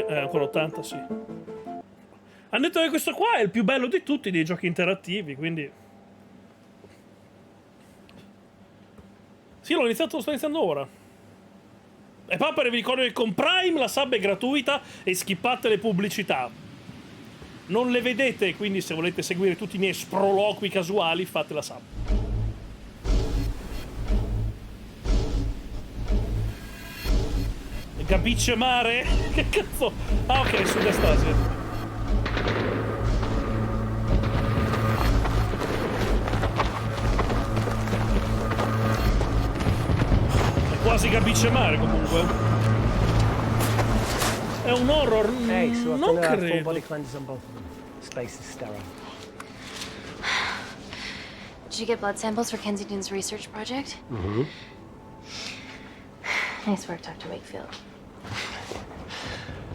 Ancora 80, sì. Hanno detto che questo qua è il più bello di tutti dei giochi interattivi, quindi... Sì, sto iniziando ora. E papere, vi ricordo che con Prime la sub è gratuita e skippate le pubblicità. Non le vedete, quindi se volete seguire tutti i miei sproloqui casuali, fate la sub. Capisce mare? Che cazzo? Ah, ok, su destra, sì. È quasi capisce mare, comunque. È un horror? Non credo. Did you get blood samples for Kensington's research project? Mm-hmm. Nice work, Dr. Wakefield.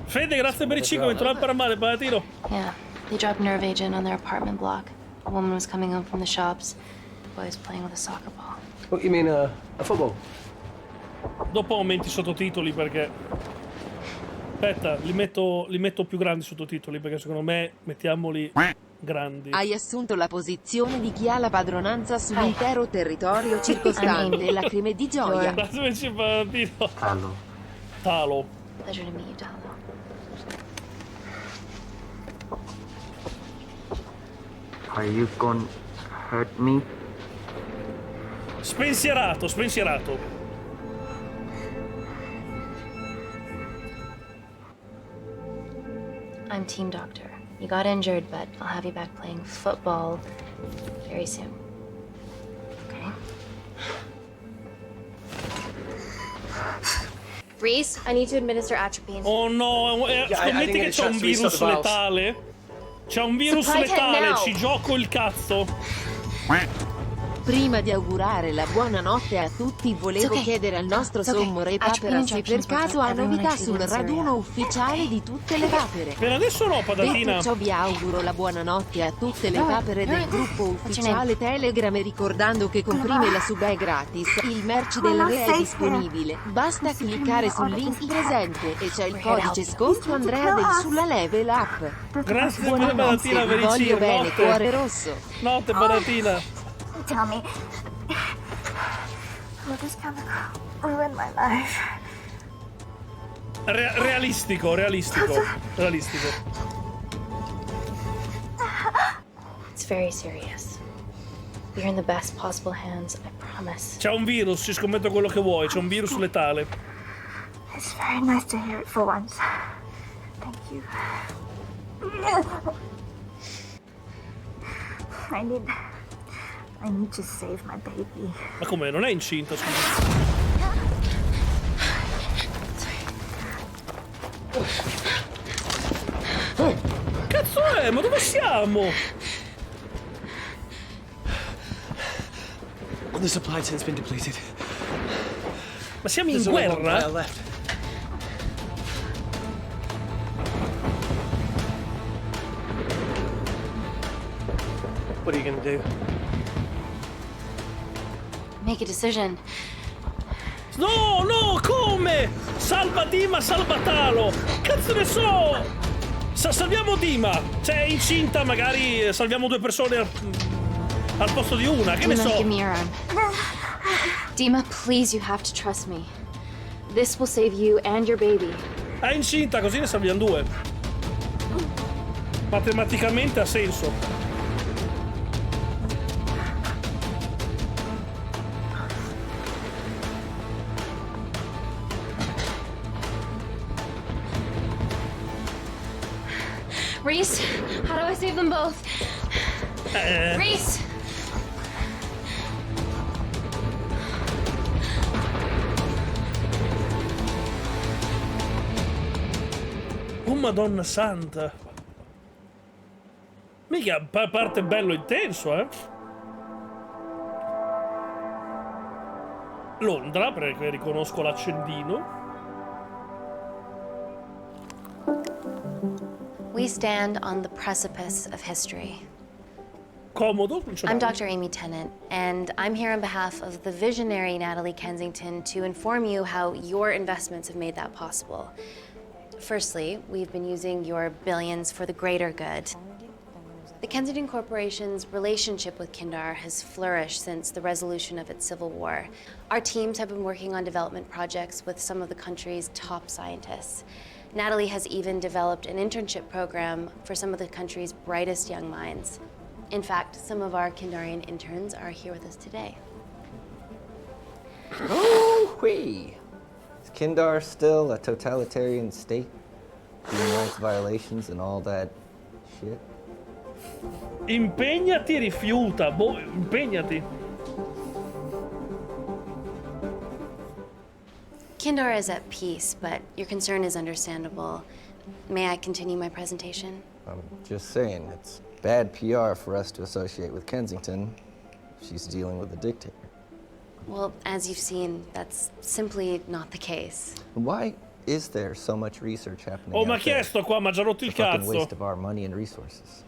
Fede, grazie per il 5, mi trovo per male, patatino. Yeah, they dropped nerve agent on their apartment block. A woman was coming home from the shops. The boy was playing with a soccer ball. What, you mean a football? Dopo aumenti i sottotitoli perché... Aspetta, li metto più grandi i sottotitoli perché secondo me mettiamoli grandi. Hai assunto la posizione di chi ha la padronanza sull'intero territorio circostante. Lacrime di gioia. Grazie per il patatino. Talo. Pleasure to meet you, Talo. Are you gonna hurt me? Spensierato. I'm team doctor. You got injured, but I'll have you back playing football very soon. Okay? Reese, I need to administer atropine. Oh no, scommetti che c'è un virus letale? C'è un virus letale, ci gioco il cazzo. Prima di augurare la buonanotte a tutti, volevo chiedere al nostro sommo re papera se per caso ha novità sul raduno ufficiale di tutte le papere. Per adesso no, patatina. Detto ciò, vi auguro la buonanotte a tutte le papere del gruppo ufficiale Telegram, ricordando che con Prime la sub è gratis. Il merch del re è disponibile. Basta cliccare sul link presente e c'è il codice sconto Andrea del sulla Level Up. Grazie per patatina per il voglio bene, cuore rosso. Notte, patatina. Tell me, will this chemical ruin my life? Realistico. It's very serious. You're in the best possible hands, I promise. C'è un virus, ci scommetto quello che vuoi, c'è un virus letale. It's very nice to hear it for once. Thank you. I need to save my baby. Ma com'è? Non è incinta, scusa. Cazzo è? Ma dove siamo? The supply tent's been depleted. Ma siamo in guerra? What are you gonna do? Make a decision. No, come? Salva Dima, salva Talo. Cazzo ne so? Salviamo Dima. Cioè, è incinta, magari salviamo 2 persone al posto di una. Che ne so? Give me your arm. Dima, please, you have to trust me. This will save you and your baby. È incinta, così ne salviamo 2. Matematicamente ha senso. Reese, how do I save them both? Reese! Oh Madonna Santa. Mica parte bello intenso, eh? Londra, perché riconosco l'accendino. We stand on the precipice of history. Comodo, non c'è I'm danno. Dr. Amy Tennant, and I'm here on behalf of the visionary Natalie Kensington to inform you how your investments have made that possible. Firstly, we've been using your billions for the greater good. The Kensington Corporation's relationship with Kindar has flourished since the resolution of its civil war. Our teams have been working on development projects with some of the country's top scientists. Natalie has even developed an internship program for some of the country's brightest young minds. In fact, some of our Kindarian interns are here with us today. Oh, wee. Is Kindar still a totalitarian state? Human rights violations and all that shit? Impegnati e rifiuta. Boh, impegnati. Kindar is at peace, but your concern is understandable. May I continue my presentation? I'm just saying, it's bad PR for us to associate with Kensington. She's dealing with a dictator. Well, as you've seen, that's simply not the case. Why is there so much research happening Oh, ma out chi è there? sto qua? Mi ha già rotto il It's a fucking cazzo. waste of our money and resources.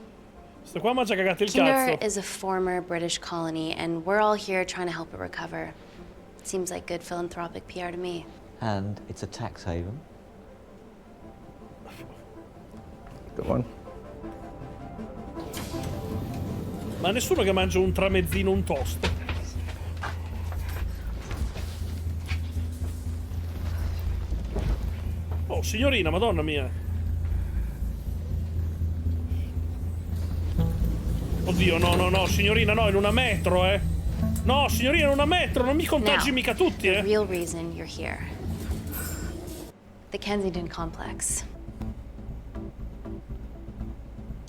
Sto qua mi ha già cagato il Kindar cazzo. is a former British colony, and we're all here trying to help it recover. Seems like good philanthropic PR to me. And it's a tax haven. Good one. Ma nessuno che mangia un tramezzino, un toast. Oh, signorina, madonna mia. Oddio, no, no, no, signorina, no, in una metro, eh. No, signorina, in una metro, non mi contagi Now, mica tutti, the eh. real reason you're here. The Kensington Complex.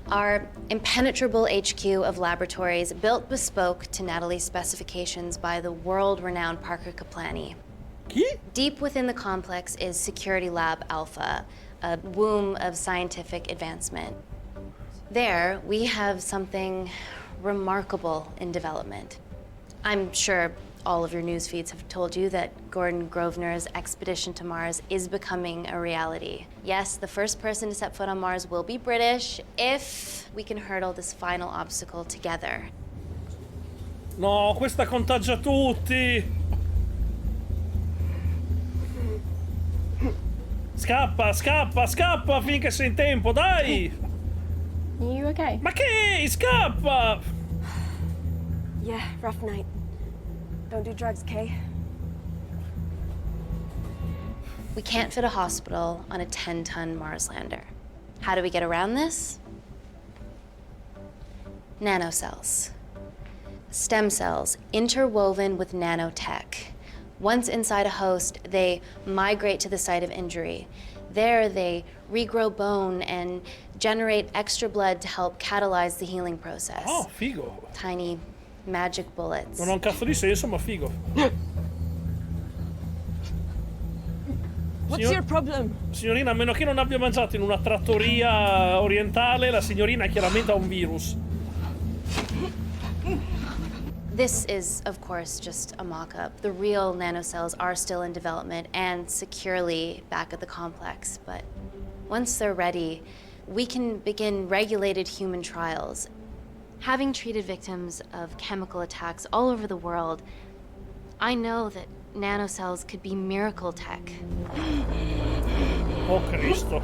Our impenetrable HQ of laboratories built bespoke to Natalie's specifications by the world-renowned Parker Kaplani. Chi? Deep within the complex is Security Lab Alpha, a womb of scientific advancement. There, we have something remarkable in development. I'm sure all of your news feeds have told you that Gordon Grosvenor's expedition to Mars is becoming a reality. Yes, the first person to set foot on Mars will be British if we can hurdle this final obstacle together. No, questa contagia tutti. Scappa, scappa, scappa finché sei in tempo, dai! Are you okay? Ma che? Scappa! Yeah, rough night. Don't do drugs, Kay? We can't fit a hospital on a 10-ton Mars lander. How do we get around this? Nanocells. Stem cells interwoven with nanotech. Once inside a host, they migrate to the site of injury. There, they regrow bone and generate extra blood to help catalyze the healing process. Oh, figo. Tiny magic bullets. Non ha un cazzo di senso, ma figo. What's your problem? Signorina, a meno che non abbia mangiato in una trattoria orientale, la signorina chiaramente ha un virus. This is, of course, just a mock-up. The real nanocells are still in development and securely back at the complex, but once they're ready, we can begin regulated human trials. Having treated victims of chemical attacks all over the world, I know that nanocells could be miracle tech. Oh Cristo.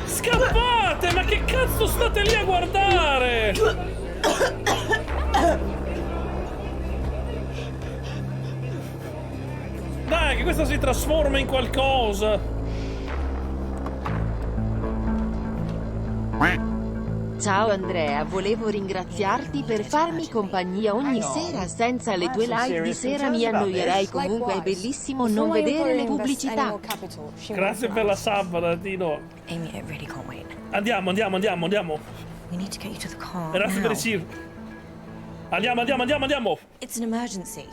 Scappate! Ma che cazzo state lì a guardare? Dai, che questa si trasforma in qualcosa. Ciao Andrea, volevo ringraziarti per farmi compagnia ogni sera. Senza le tue live di sera mi annoierei. Comunque è bellissimo non vedere le pubblicità. Grazie per la sub, Latino. Amy, I really can't wait. Andiamo. We need to get you to the car Grazie per now. il circo. Andiamo. It's an emergency.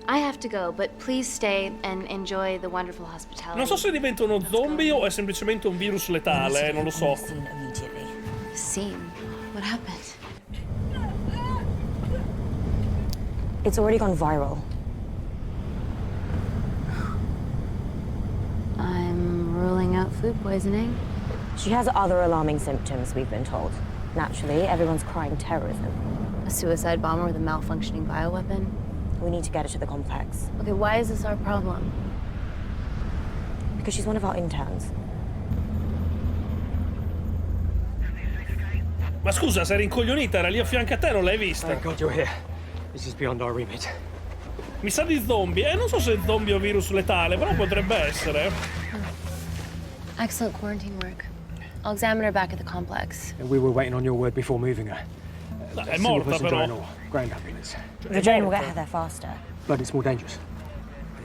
I have to go, but please stay and enjoy the wonderful hospitality. Non so se diventa uno zombie o è semplicemente un virus letale, non lo so. Scene immediately. Scene? What happened? It's already gone viral. I'm ruling out food poisoning. She has other alarming symptoms, we've been told. Naturally, everyone's crying terrorism. A suicide bomber with a malfunctioning bioweapon? We need to get her to the complex. Okay, why is this our problem? Because she's one of our interns. Ma scusa, sei rincoglionita, era lì a fianco a te, non l'hai vista? Thank God you're here. This is beyond our remit. Mi sa di zombie. Non so se è zombie o virus letale, però potrebbe essere. Excellent quarantine work. I'll examine her back at the complex. And we were waiting on your word before moving her. No, è morta però. Ground ambulance. The drone will get her there faster. But it's more dangerous.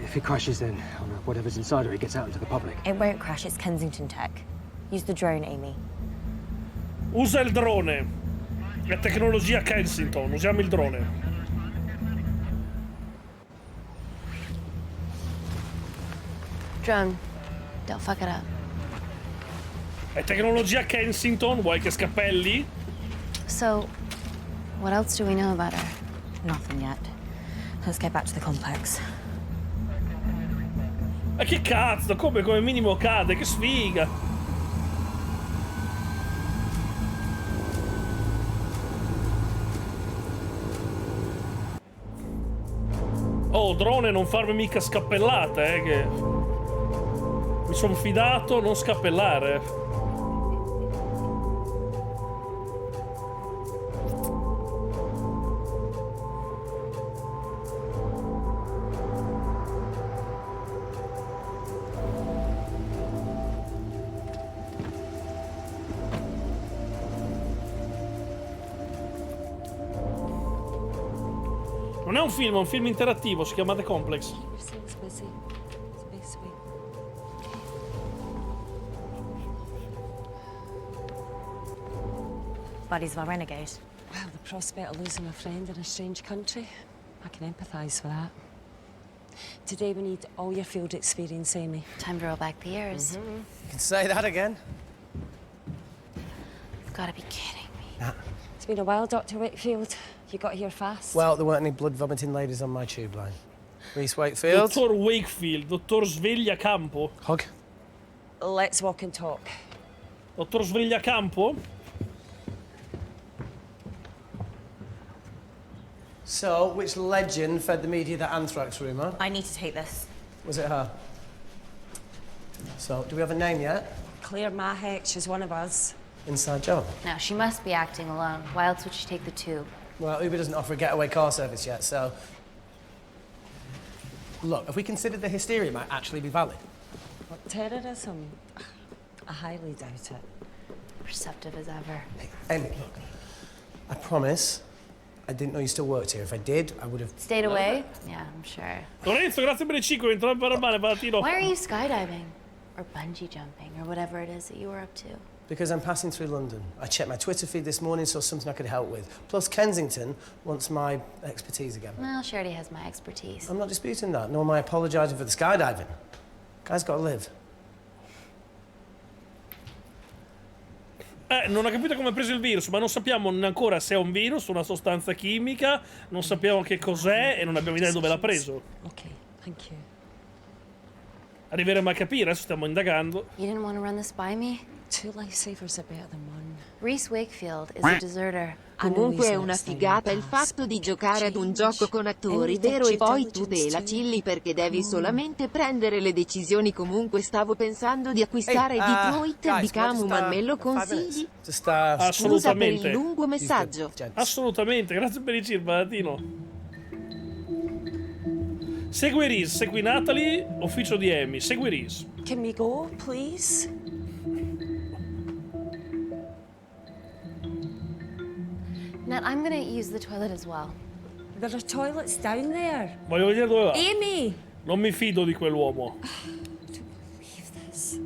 If it crashes, then whatever's inside her, it gets out into the public. It won't crash, it's Kensington tech. Use the drone, Amy. Usa il drone. È tecnologia Kensington, usiamo il drone. Drone, don't fuck it up. È tecnologia Kensington, vuoi che scappelli? So, what else do we know about her? Nothing yet. Let's get back to the complex. Ma che cazzo, come minimo cade, che sfiga! Oh, drone, non farmi mica scappellate, che... Mi son fidato, non scappellare. Non è un film interattivo, si chiama The Complex. Buddies of our renegade. Well, the prospect of losing a friend in a strange country, I can empathise with that. Today we need all your field experience, Amy. Time to roll back the years. You can say that again. You've gotta be kidding me. It's been a while, Dr. Wakefield. You got here fast. Well, there weren't any blood-vomiting ladies on my tube line. Reese Wakefield. Dottor Wakefield, dottor Svegliacampo. Hug. Let's walk and talk. Dottor Svegliacampo? So, which legend fed the media that anthrax rumour? I need to take this. Was it her? So, do we have a name yet? Claire Mahek, she's one of us. Inside job. Now, she must be acting alone. Why else would she take the tube? Well, Uber doesn't offer a getaway car service yet, so... Look, if we considered the hysteria might actually be valid. What, terrorism? I highly doubt it. Perceptive as ever. Hey, Amy, look. I promise I didn't know you still worked here. If I did, I would have... Stayed away? Yeah, I'm sure. Lorenzo, grazie per il 5, entrò in male, Valentino. Why are you skydiving? Or bungee jumping, or whatever it is that you were up to? Because I'm passing through London. I checked my Twitter feed this morning, saw something I could help with. Plus, Kensington wants my expertise again. Well, she already has my expertise. I'm not disputing that, nor am I apologising for the skydiving. Guy's got to live. Non ho capito come ha preso il virus, ma non sappiamo ancora se è un virus, una sostanza chimica, non sappiamo che cos'è e non abbiamo idea di dove l'ha preso. Ok, thank you. Arriveremo a capire, adesso stiamo indagando. You didn't want to run this by me? Two lifesavers are better than one. Reese Wakefield is a deserter. Comunque è una figata il fatto di giocare ad un gioco con attori, vero? E poi tu te la chilli perché devi solamente prendere le decisioni. Comunque stavo pensando di acquistare Detroit Become Human, me lo consigli? Scusa per il lungo messaggio. Assolutamente, grazie per il circo, Valentino. Segui Reese, segui Natalie, ufficio di Amy, segui Reese. Can we go, please? Nat, I'm gonna use the toilet as well. There are toilets down there. Voglio vedere dove va. Amy! Non mi fido di quell'uomo. I don't believe this.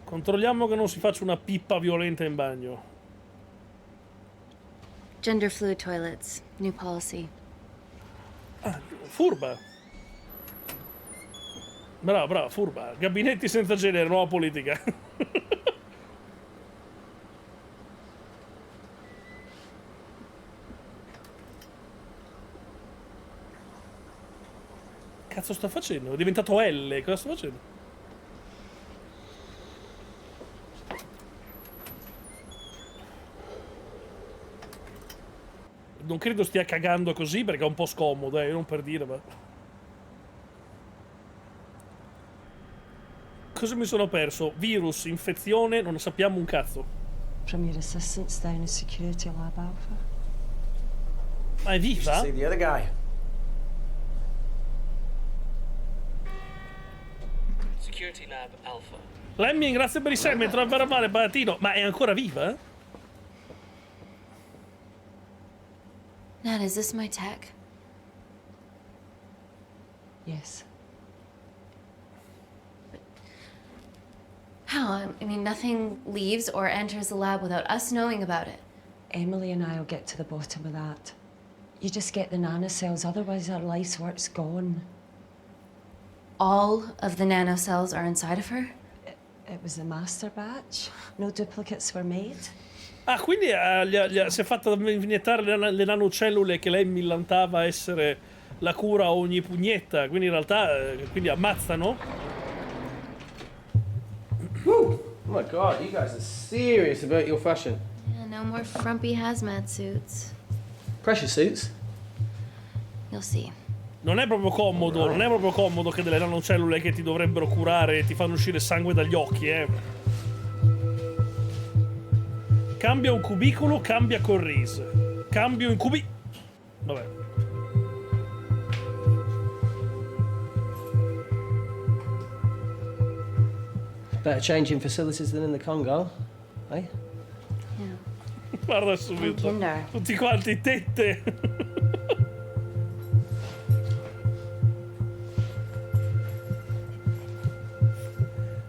Controlliamo che non si faccia una pippa violenta in bagno. Gender fluid toilets. New policy. Ah, furba. Brava, brava, furba. Gabinetti senza genere, nuova politica. Cazzo sto facendo? È diventato L, cosa sto facendo? Non credo stia cagando così perché è un po' scomodo, non per dire, ma... Cosa mi sono perso? Virus, infezione, non ne sappiamo un cazzo. From your assistants down in Security Lab Alpha. Ma è viva? See the other guy. Security Lab Alpha. Lemming, grazie per i semi, troverà male Baratino. Ma è ancora viva? Nat, is this my tech? Yes. How? I mean, nothing leaves or enters the lab without us knowing about it. Emily and I'll get to the bottom of that. You just get the nanocells, otherwise our life's work's gone. All of the nanocells are inside of her? It was the master batch. No duplicates were made. Ah, quindi si è fatta iniettare le nanocellule che lei millantava essere la cura a ogni pugnetta. Quindi in realtà quindi ammazzano. Oh my god, you guys are serious about your fashion. Yeah, no more frumpy hazmat suits. Pressure suits? You'll see. Non è proprio comodo, non è proprio comodo che delle nanocellule che ti dovrebbero curare ti fanno uscire sangue dagli occhi, Cambia un cubicolo, cambia corrise. Cambio in Vabbè. Better changing facilities than in the Congo, eh? Guarda subito. Kinder. Tutti quanti tette.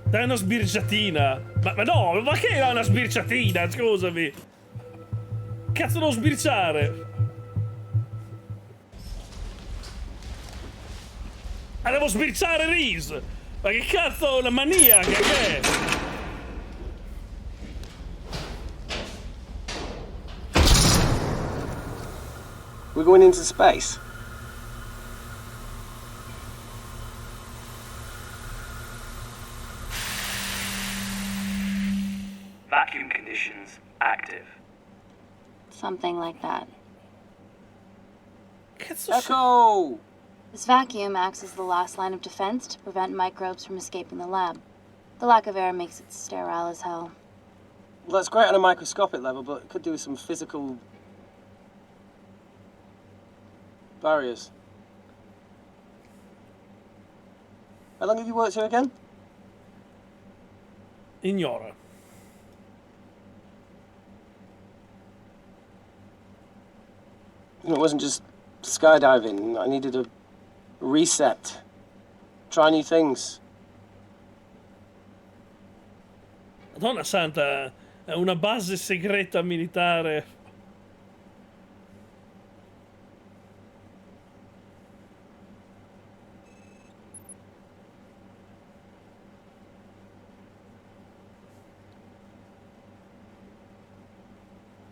Dai una sbirciatina. Ma no, ma che è una sbirciatina? Scusami. Cazzo devo sbirciare? Ah, devo sbirciare Reese. Ma che cazzo, una maniaca che è? We're going into space. Vacuum conditions active. Something like that. Echo! This vacuum acts as the last line of defense to prevent microbes from escaping the lab. The lack of air makes it sterile as hell. Well, that's great on a microscopic level, but it could do with some physical barriers. How long have you worked here again? Ignora. You know, it wasn't just skydiving. I needed a reset. Try new things. Madonna santa, è una base segreta militare.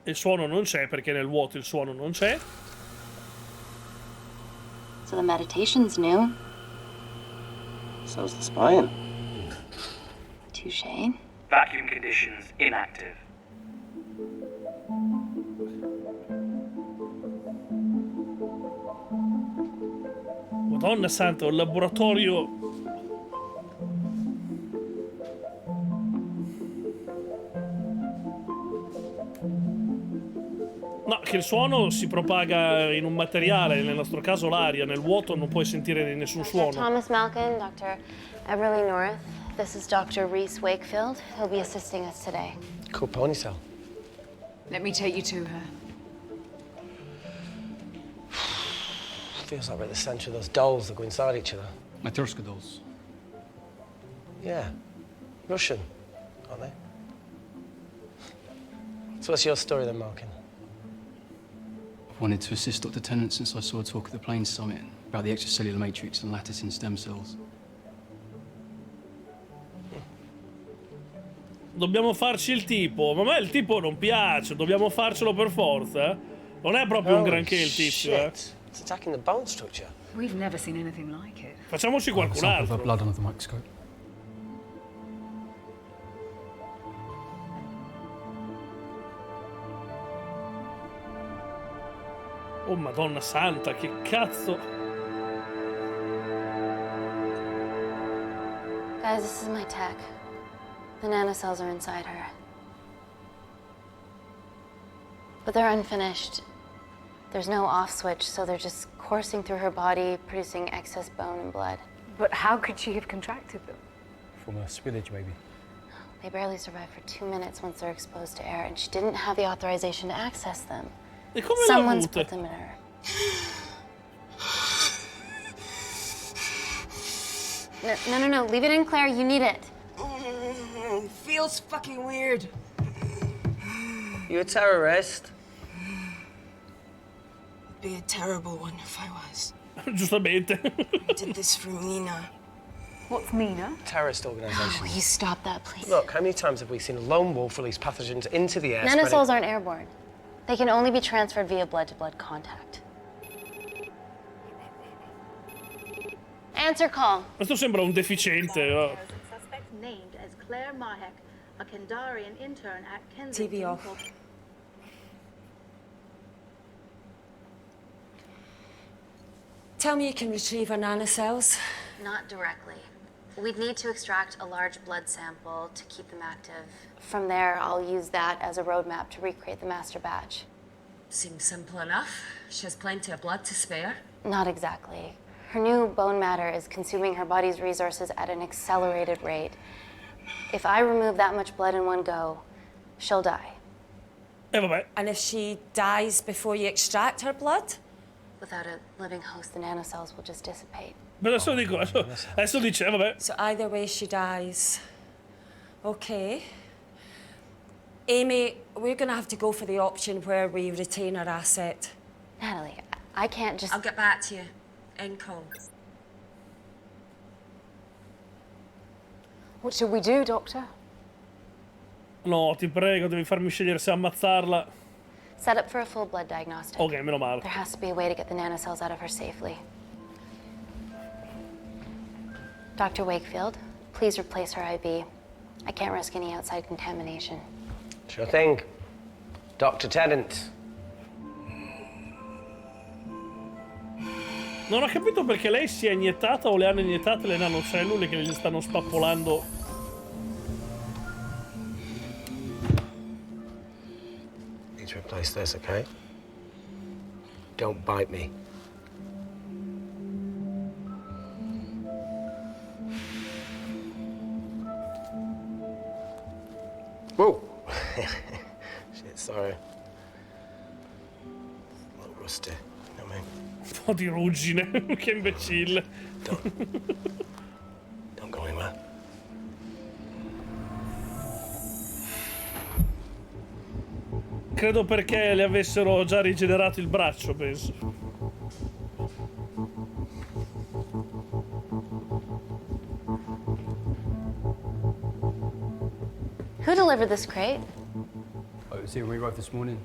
Il suono non c'è perché nel vuoto il suono non c'è. So the meditation's new. So's the spying. Touché. Vacuum conditions inactive. Madonna santa, un laboratorio. No, che il suono si propaga in un materiale, nel nostro caso l'aria, nel vuoto non puoi sentire nessun suono. Thomas Malkin, Dr. Everly North. This is Dr. Reese Wakefield. He'll be assisting us today. Cool ponytail. Let me take you to her. Feels like we're at the center of those dolls that go inside each other. Matryoshka dolls. Yeah. Russian, aren't they? So what's your story then, Malkin? I've wanted to assist Dr. Tennant since I saw a talk at the Plains Summit about the extracellular matrix and lattice in stem cells. Dobbiamo farci il tipo, ma a me il tipo non piace, dobbiamo farcelo per forza. Non è proprio un granché il tizio, shit. It's attacking the bone structure. We've never seen anything like it. Facciamoci qualcun Sample of altro. her blood under the microscope. Oh madonna santa, che cazzo. Guys, this is my tech. The nanocells are inside her. But they're unfinished. There's no off switch, so they're just coursing through her body, producing excess bone and blood. But how could she have contracted them? From a spillage, maybe. They barely survive for 2 minutes once they're exposed to air, and she didn't have the authorization to access them. E come Someone's l'ha put them in her. No, leave it in, Claire. You need it. Feels fucking weird. You a terrorist? Be a terrible one if I was. Giustamente. I did this for Mina. What's Mina? Terrorist organisation. Please stop that, please. Look, how many times have we seen a lone wolf release pathogens into the air? Nanocells aren't airborne. They can only be transferred via blood-to-blood contact. Answer call. Questo sembra un deficiente. Oh. Suspect named as Claire Mahek, a Kandarian intern at TV Kensington. off. Tell me you can retrieve her nanocells. Not directly. We'd need to extract a large blood sample to keep them active. From there, I'll use that as a roadmap to recreate the master batch. Seems simple enough. She has plenty of blood to spare. Not exactly. Her new bone matter is consuming her body's resources at an accelerated rate. If I remove that much blood in one go, she'll die. Vabbè. And if she dies before you extract her blood? Without a living host, the nanocells will just dissipate. Adesso dico, adesso dice, vabbè. So either way she dies. Okay. Amy, we're gonna have to go for the option where we retain our asset. Natalie, I can't just... I'll get back to you. End call. What should we do, Doctor? No, ti prego, devi farmi scegliere se ammazzarla. Set up for a full blood diagnostic. Ok, meno male. There has to be a way to get the nanocells out of her safely. Dr. Wakefield, please replace her IV. I can't risk any outside contamination. Sure thing. Dr. Tennant. Non ho capito perché lei si è iniettata o le hanno iniettate le nanocellule che gli stanno spappolando. Need to replace this, okay? Don't bite me. Whoa! Shit, sorry. A little rusty, you know what I mean? Un po' di ruggine, che imbecille. Don't go anywhere. Credo perché le avessero già rigenerato il braccio, penso. Who delivered this crate? Oh, it was here when we arrived this morning.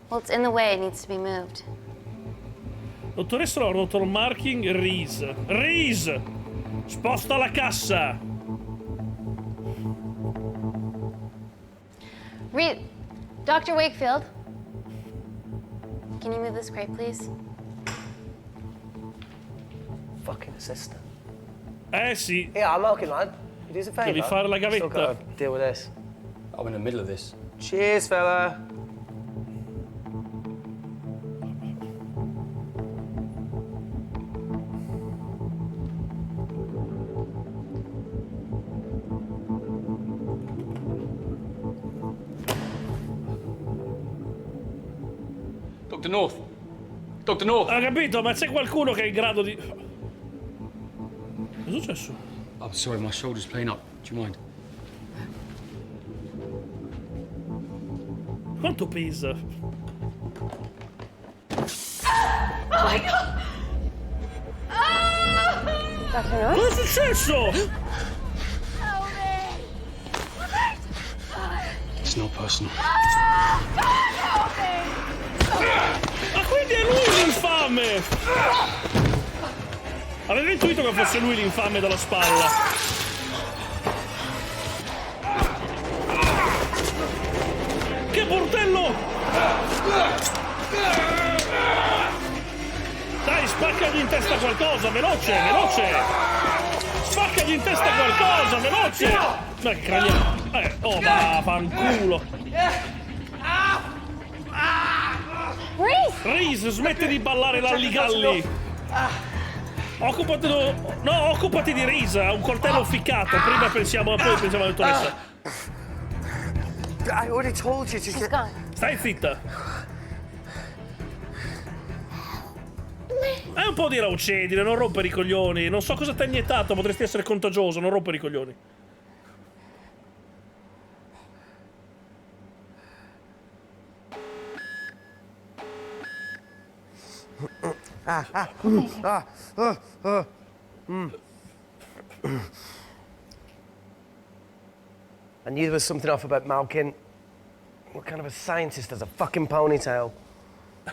Well, it's in the way. It needs to be moved. Dottoressa Rotor Marking Reese. Reese! Sposta la cassa! Dr. Wakefield, can you move this crate, please? Fucking assistant. Sì. Yeah, I'm okay, lad. You do us a favour. Devi fare la Still gavetta. gotta deal with this. I'm in the middle of this. Cheers, fella. Dr. North! Dr. North! Ho capito, ma c'è qualcuno che è in grado di... Cosa è successo? I'm sorry, my shoulder's playing up. Do you mind? Quanto pesa? Oh my god! Dr. North? Cosa è successo? It's not personal. Ma quindi è lui infame! Avevo intuito che fosse lui l'infame dalla spalla. Che bordello! Dai, spaccagli in testa qualcosa, veloce, veloce! Spaccagli in testa qualcosa, veloce! Ma che craniamo! Oh, ma fanculo! Reese, smetti di ballare l'alligalli! Occupati di Reese, ha un coltello ficcato, prima pensiamo alla dottoressa. I already told you to She's gone. Stai zitta! È un po' di raucedine, non rompere i coglioni. Non so cosa ti ha iniettato, potresti essere contagioso, non rompere i coglioni. I knew there was something off about Malkin. What kind of a scientist has a fucking ponytail?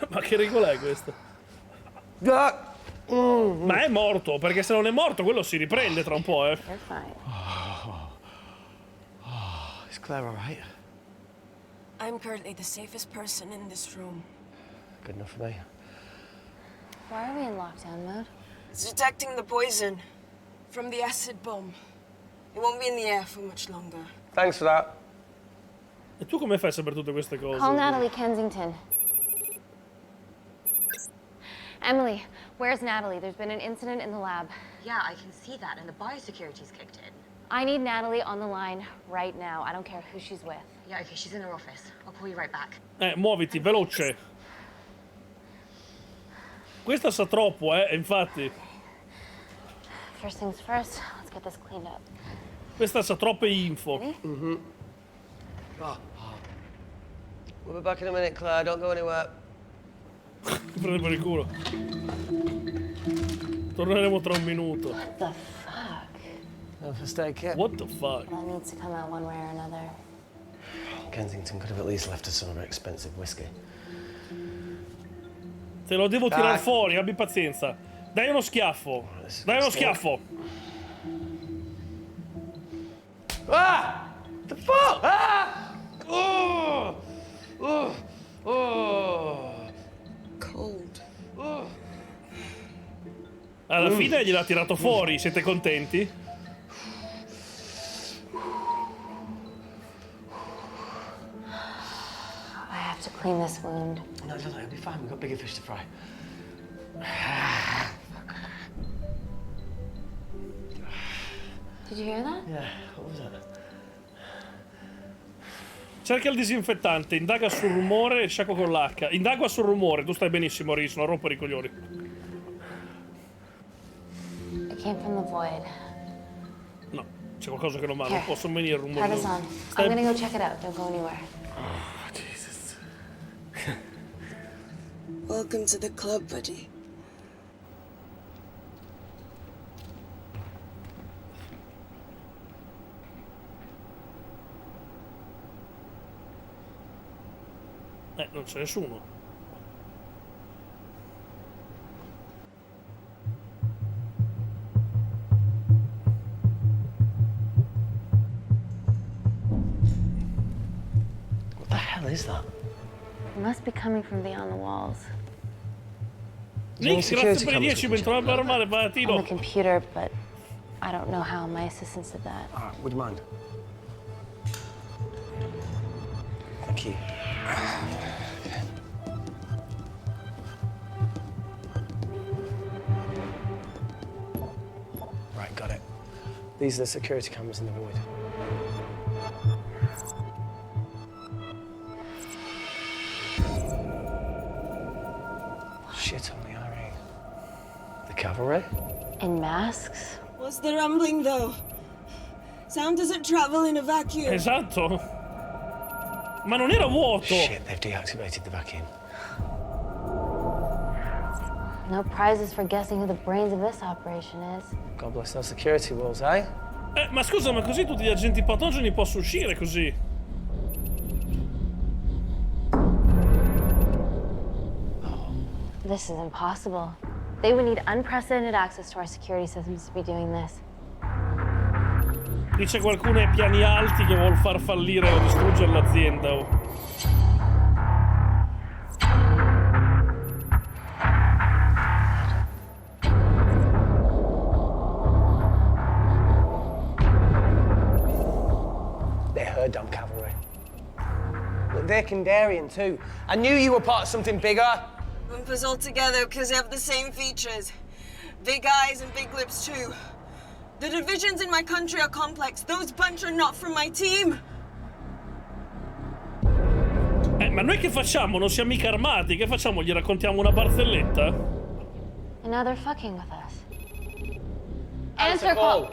Ma che regola è questa? Ma è morto, perché se non è morto quello si riprende tra un po', eh. You're fine. Is Claire all right? I'm currently the safest person in this room. Good enough for me. Why are we in lockdown mode? It's detecting the poison from the acid bomb. It won't be in the air for much longer. Thanks for that. E tu come fai a sapere tutte queste cose? Call Natalie Kensington. Emily, where's Natalie? There's been an incident in the lab. Yeah, I can see that, and the biosecurity's kicked in. I need Natalie on the line right now. I don't care who she's with. Yeah, okay, she's in her office. I'll call you right back. Muoviti, veloce. Questa sa troppo, infatti. First things first, let's get this cleaned up. Questa sa troppe info. Mm-hmm. We'll be back in a minute, Claire. Don't go anywhere. Prende per il culo. Torneremo tra un minuto. What the fuck? No first aid kit. What the fuck? That needs to come out one way or another. Kensington could have at least left us some of her expensive whiskey. Te lo devo tirar fuori, abbi pazienza. Dai uno schiaffo. Dai uno schiaffo. Ah! The fuck? Ah! Oh! Oh! Oh! Cold. Oh! Alla fine gliel'ha tirato fuori, siete contenti? I have to clean this wound. No, it'll be fine. We've got bigger fish to fry. Did you hear that? Yeah, what was that? Cerca il disinfettante, indaga sul rumore e sciacqua con l'H. Indaga sul rumore, tu stai benissimo, Reese, non rompere i coglioni. It came from the void. No, c'è qualcosa che non va, non posso venire il rumore. Have us on. I'm gonna go check it out. Don't go anywhere. Oh, Jesus. Welcome to the club, buddy. Non c'è nessuno. What the hell is that? It must be coming from beyond the walls. Nick, grazie per i 10 mentre va a armare On Palatino. the computer, but I don't know how my assistants did that. Would you mind? Thank you. Right, got it. These are the security cameras in the void. Shit on the RE. The cavalry? In masks? What's the rumbling, though? Sound doesn't travel in a vacuum. Esatto. Ma non era vuoto. Shit, they've deactivated the vacuum. No prizes for guessing who the brains of this operation is. God bless those security walls, eh? Ma scusa, ma così tutti gli agenti patogeni possono uscire così? This is impossible. They would need unprecedented access to our security systems to be doing this. Dice qualcuno ai piani alti che vuol far fallire o distruggere l'azienda. They're her dumb cavalry. Look, they're Kandarian too. I knew you were part of something bigger. Lump us all together because they have the same features. Big eyes and big lips too. The divisions in my country are complex. Those bunch are not from my team. Ma noi che facciamo? Non siamo mica armati. Che facciamo? Gli raccontiamo una barzelletta? And now they're fucking with us. Answer call.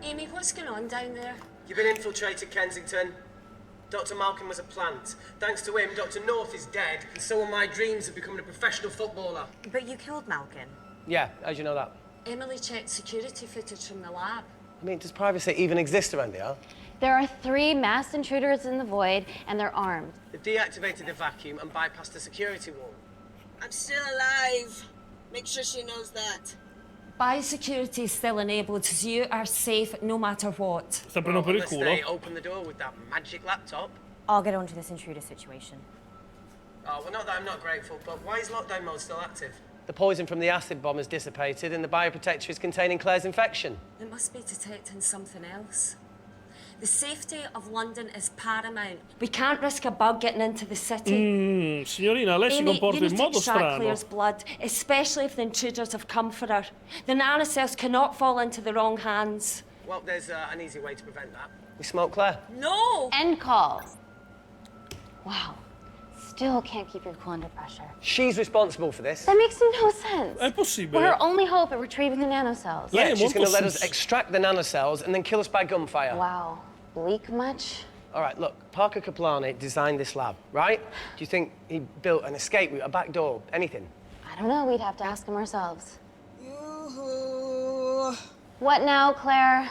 Amy, what's going on down there? You've been infiltrated, Kensington. Dr. Malcolm was a plant. Thanks to him, Dr. North is dead, and so are my dreams of becoming a professional footballer. But you killed Malcolm. Yeah, how'd you know that? Emily checked security footage from the lab. I mean, does privacy even exist around here? There are 3 masked intruders in the void, and they're armed. They've deactivated the vacuum and bypassed the security wall. I'm still alive. Make sure she knows that. Biosecurity is still enabled, so you are safe no matter what. Sta prendendo per il culo. They open the door with that magic laptop. I'll get onto this intruder situation. Oh, well, not that I'm not grateful, but why is lockdown mode still active? The poison from the acid bomb has dissipated and the bioprotector is containing Claire's infection. It must be detecting something else. The safety of London is paramount. We can't risk a bug getting into the city. Signorina, lei si Amy, comporta you in need to modo extract strano. Claire's blood, especially if the intruders have come for her. The nanocells cannot fall into the wrong hands. Well, there's an easy way to prevent that. We smoke Claire. No! End call. Wow. Still can't keep your cool under pressure. She's responsible for this. That makes no sense. È possibile. We're her only hope at retrieving the nanocells. Yeah, she's going to let us extract the nanocells and then kill us by gunfire. Wow. Bleak much? All right, look, Parker Kaplani designed this lab, right? Do you think he built an escape route, a back door, anything? I don't know. We'd have to ask him ourselves. Yoo-hoo. What now, Claire?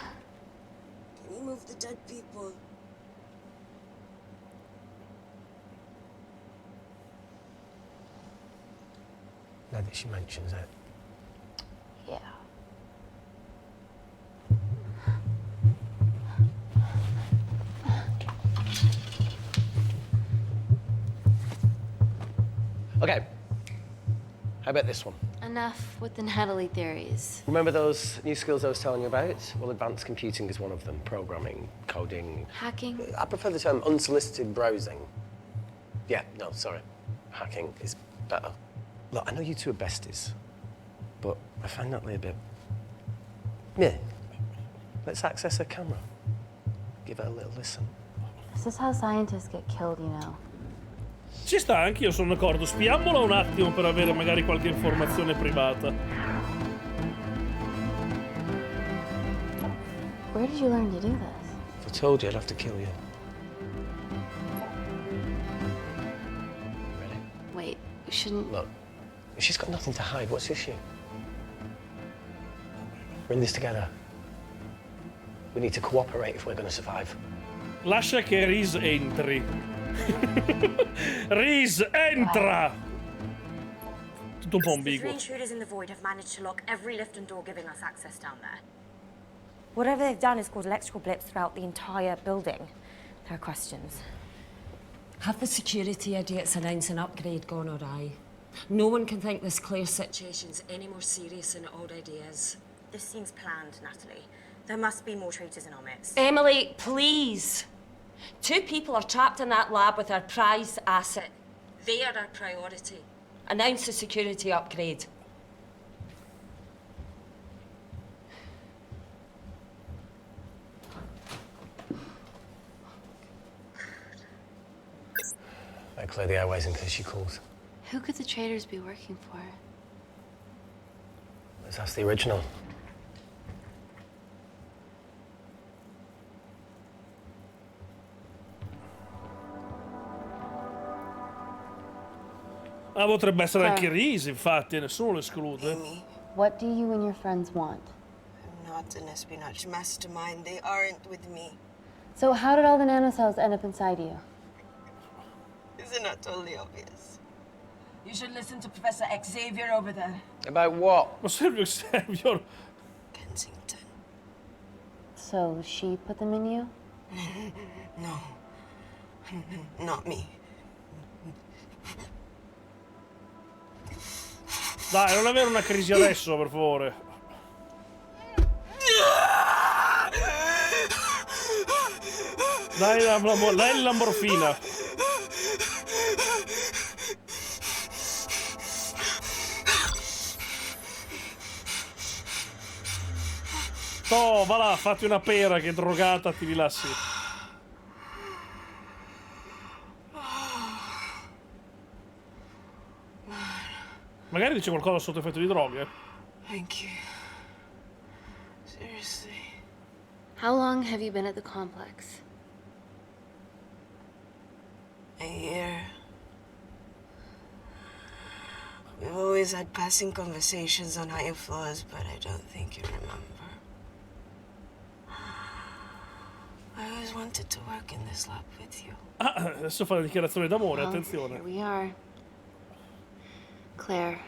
Can you move the dead people? Now that she mentions it. Yeah. Okay. How about this one? Enough with the Natalie theories. Remember those new skills I was telling you about? Well, advanced computing is one of them. Programming, coding. Hacking? I prefer the term unsolicited browsing. Yeah, no, sorry. Hacking is better. Look, I know you two are besties, but I find Natalie a bit... Meh. Let's access her camera. Give her a little listen. This is how scientists get killed, you know. Ci sta, anch'io sono d'accordo. Spiammola un attimo per avere magari qualche informazione privata. Where did you learn to do this? If I told you, I'd have to kill you. Ready? Wait, you shouldn't... Look, she's got nothing to hide. What's the issue? We're in this together. We need to cooperate if we're going to survive. Lascia che Reese entri. Reese, entra! Tutto un po' The ambiguo. 3 intruders in the void have managed to lock every lift and door giving us access down there. Whatever they've done has caused electrical blips throughout the entire building. There are questions. Have the security idiots announced an upgrade gone awry? No one can think this Claire situation's any more serious than it already is. This seems planned, Natalie. There must be more traitors in our midst. Emily, please! 2 people are trapped in that lab with our prized asset. They are our priority. Announce the security upgrade. I'll clear the airways in case she calls. Who could the traitors be working for? Let's ask the original. Ah, potrebbe essere anche Reese, infatti, nessuno lo esclude. What do you and your friends want? I'm not an espionage mastermind. They aren't with me. So how did all the nanocells end up inside you? Isn't that totally obvious? You should listen to Professor Xavier over there. About what? Ma serve Xavier? Kensington. So she put them in you? No. Not me. Dai, non avere una crisi adesso, per favore. Dai la morfina. Oh, va là, fatti una pera che drogata ti rilassi. Magari dice qualcosa sotto effetto di droghe. Thank you. Seriously. How long have you been at the complex? A year. We've always had passing conversations on higher floors, but I don't think you remember. I always wanted to work in this lab with you. Ah, adesso fa la dichiarazione d'amore, Well, attenzione. Here we are. Claire,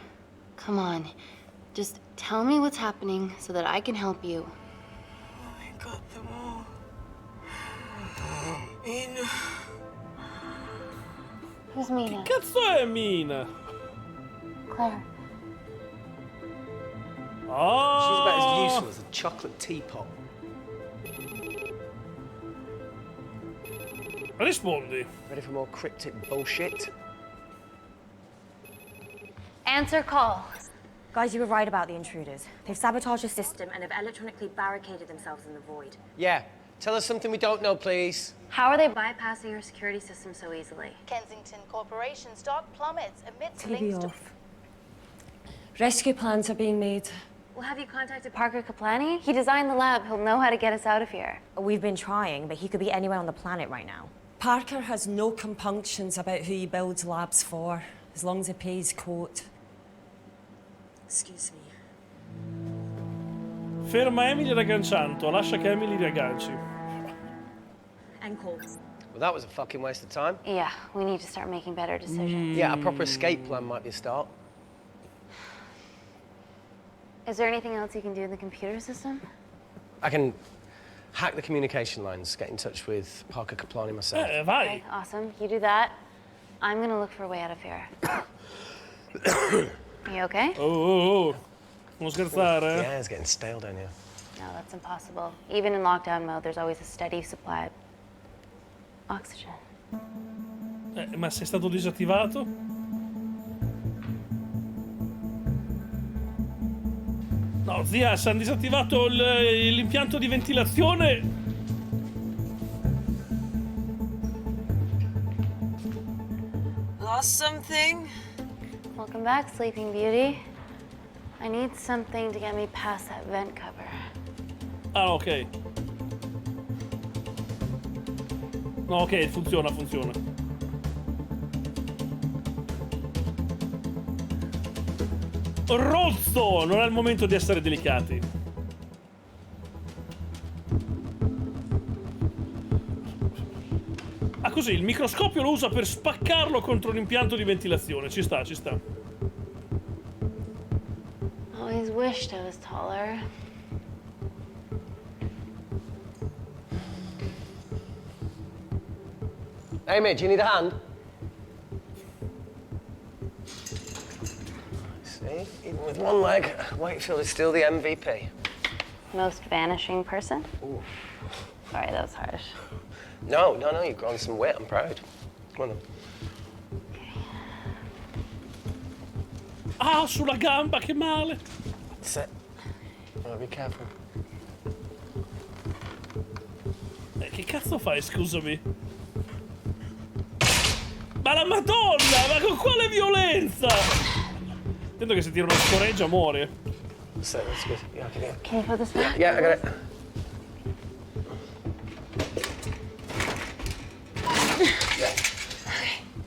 come on. Just tell me what's happening so that I can help you. I got them all. Mina. Who's Mina? Che cazzo è Mina? Claire. Oh! She's about as useful as a chocolate teapot. Rispondi. Ready for more cryptic bullshit? Answer call. Guys, you were right about the intruders. They've sabotaged the system and have electronically barricaded themselves in the void. Yeah. Tell us something we don't know, please. How are they bypassing your security system so easily? Kensington Corporation stock plummets amidst TV links to... off. Rescue plans are being made. Well, have you contacted Parker Kaplani? He designed the lab. He'll know how to get us out of here. We've been trying, but he could be anywhere on the planet right now. Parker has no compunctions about who he builds labs for, as long as he pays quote. Excuse me. Ferma Emily ragganciando, lascia che Emily riagganci. End call. Well, that was a fucking waste of time. Yeah, we need to start making better decisions. Yeah, a proper escape plan might be a start. Is there anything else you can do in the computer system? I can hack the communication lines, get in touch with Parker Kaplani myself. Vai. Okay, awesome. You do that. I'm gonna look for a way out of here. You okay? Oh. Non scherzare, Yeah, it's getting stale down here. No, that's impossible. Even in lockdown mode, there's always a steady supply of oxygen. Ma sei stato disattivato? No, zia, se hanno disattivato l'impianto di ventilazione. Lost something? Welcome back, Sleeping Beauty. I need something to get me past that vent cover. Ah, ok. No, ok, funziona. Rozzo! Non è il momento di essere delicati. Ah, così, il microscopio lo usa per spaccarlo contro l'impianto di ventilazione. Ci sta. Always wished I was taller. Hey, mate, do you need a hand? See, even with one leg, Wakefield is still the MVP. Most vanishing person? Ooh. Sorry, that was harsh. No, you've grown some weight, I'm proud. Come on then. Ah, sulla gamba, che male! Sit. Oh, be careful. Che cazzo fai, scusami? Ma la Madonna, ma con quale violenza? Attento che se tira una scoreggia muore. Sit, that's good. Yeah, Can you put this back? Yeah, I got it.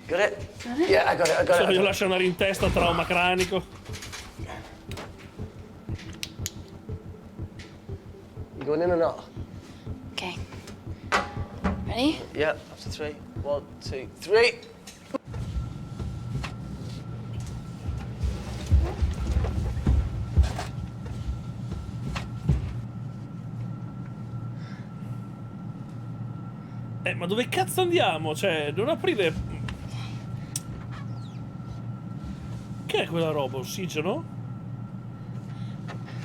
Got it? Yeah, I got it. Se voglio lasciare andare in testa, trauma cranico. You going in or not? Okay. Ready? Yeah, after 3. 1, 2, 3. Ma dove cazzo andiamo? Cioè, non aprire... Che è quella roba? Ossigeno?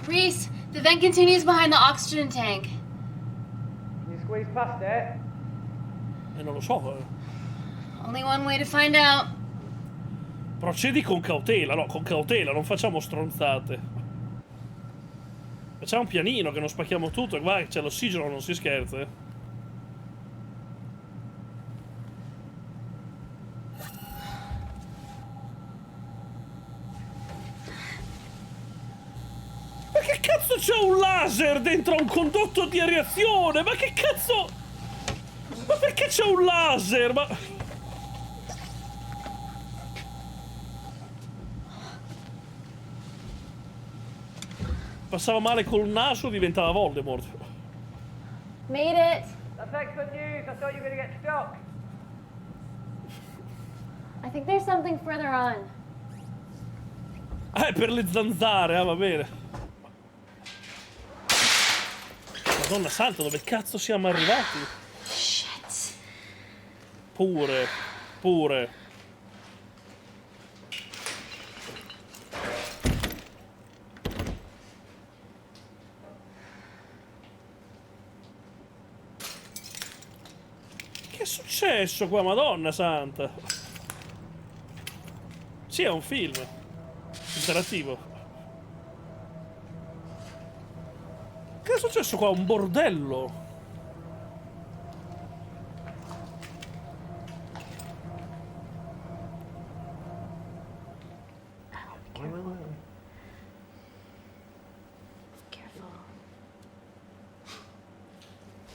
Reese, the vent continues behind the oxygen tank. Can you squeeze past it? Non lo so. Only one way to find out. Procedi con cautela, no, con cautela, non facciamo stronzate. Facciamo un pianino che non spacchiamo tutto e guarda, c'è l'ossigeno, non si scherza. Ma che cazzo c'è un laser dentro un condotto di reazione? Ma che cazzo? Ma perché c'è un laser? Ma... Passava male col naso, diventava Voldemort. Made it. That's excellent news. I thought you were going to get stuck. I think there's something further on. Per le zanzare, va bene. Madonna santa, dove cazzo siamo arrivati? Shit. Pure. Che è successo qua, Madonna santa? Sì, è un film interattivo. Che è successo qua? Un bordello.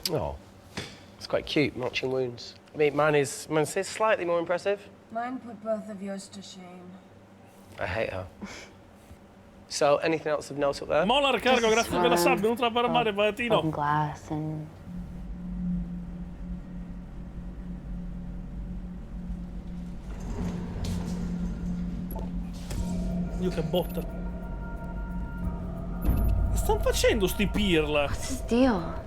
Oh, it's quite cute, matching wounds. I mean, mine's slightly more impressive. Mine put both of yours to shame. I hate her. So, anything else of note up there? Molar cargo, grazie per la sub, venuto a fermare Valentino. Glass and... Dio che botta. Che stanno facendo sti pirla? What's his deal?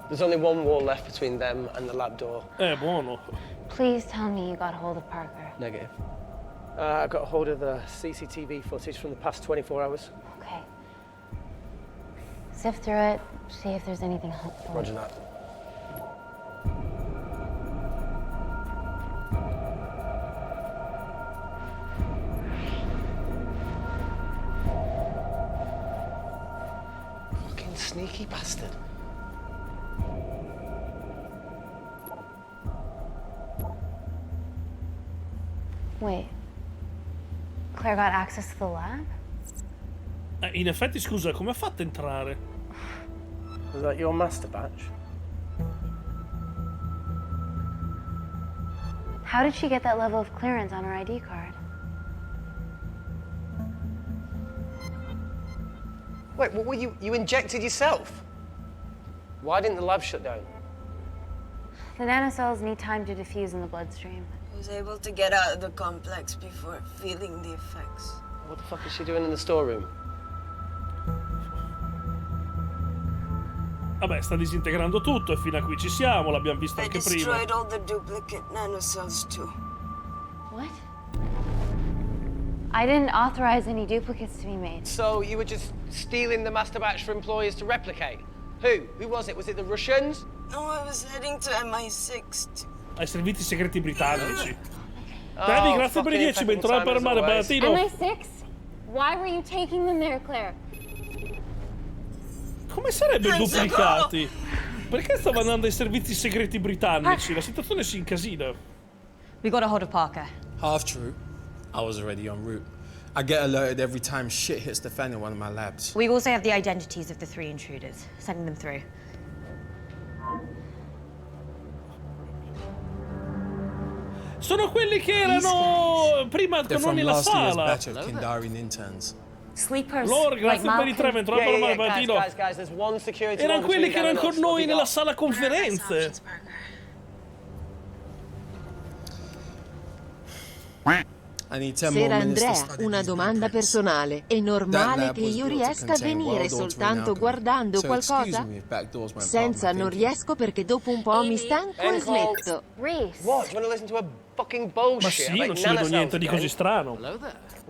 There's only one wall left between them and the lab door. Buono. Please tell me you got hold of Parker. Negative. I got hold of the CCTV footage from the past 24 hours. Okay. Sift through it, see if there's anything helpful. Roger that. Fucking sneaky bastard. Wait. Claire got access to the lab? In effetti, scusa, come ha fatto a entrare? Was that your master batch? How did she get that level of clearance on her ID card? Wait, what were you injected yourself? Why didn't the lab shut down? The nanocells need time to diffuse in the bloodstream. I was able to get out of the complex before feeling the effects. What the fuck is she doing in the storeroom? Vabbè, sta disintegrando tutto e fino a qui ci siamo, l'abbiamo visto I anche prima. destroyed all the duplicate nanocells too. What? I didn't authorize any duplicates to be made. So you were just stealing the master batch for employers to replicate? Who? Who was it? Was it the Russians? No, I was heading to MI6. Ai servizi segreti britannici. Davi, grazie per i 10, bentornato per mare, Baratino. MI6? Why were you taking them there, Claire? Come sarebbe duplicati? Perché stava andando ai servizi segreti britannici? La situazione si incasina. We got a hold of Parker. Half true. I was already en route. I get alerted every time shit hits the fan in one of my labs. We also have the identities of the 3 intruders. Sending them through. Sono quelli che erano prima con noi nella sala. Batch of Kindarian interns. Sleepers. Loro, grazie per i 3, bentornato per mare, Baratino. There's one security Erano wall quelli between che erano them con and us. noi nella sala conferenze. I need 10 more Sera minutes to Andrea, study una these domanda blueprints. personale. È That normale lab che was io built to riesca a contain venire world-altering soltanto alchemy. guardando So excuse qualcosa? me if backdoors weren't part of Senza my non thinking. riesco perché dopo un po' mi stanco e smetto. Reese. What? Do you want to listen to a fucking bullshit? Ma sì, about non ci vedo nanocells niente di again? così strano. We've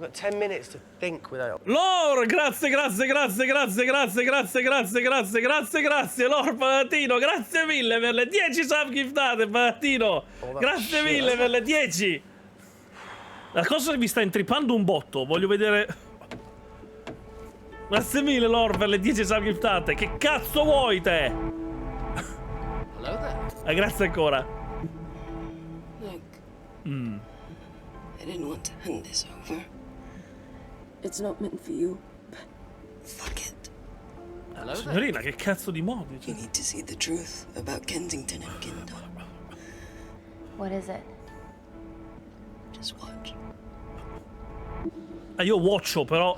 got 10 minutes to think without... Lore, grazie, Lore Palatino, grazie mille per le 10 sub giftate, Palatino. Grazie mille per le 10. La cosa mi sta intrippando un botto, voglio vedere... Grazie mille, Lore, per le 10 sub giftate. Che cazzo vuoi te? Grazie ancora. Look, I didn't want to hand this over. It's not meant for you, but fuck it. Signorina, che cazzo di modi? You need to see the truth about Kensington and Kindle. What is it? Just watch. Io watcho, però...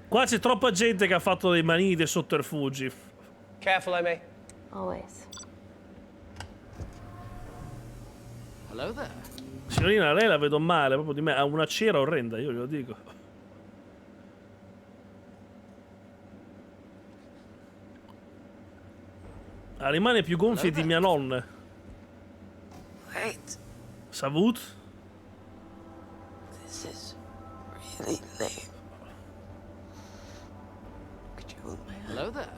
Qua c'è troppa gente che ha fatto dei manini dei sotterfugi. Careful, Amy. Always. Signorina, lei la vedo male, proprio di me. Ha una cera orrenda, io glielo dico. Ha le mani più gonfie di mia nonna. Wait, Savut? this is really lame. Could you hold my hand?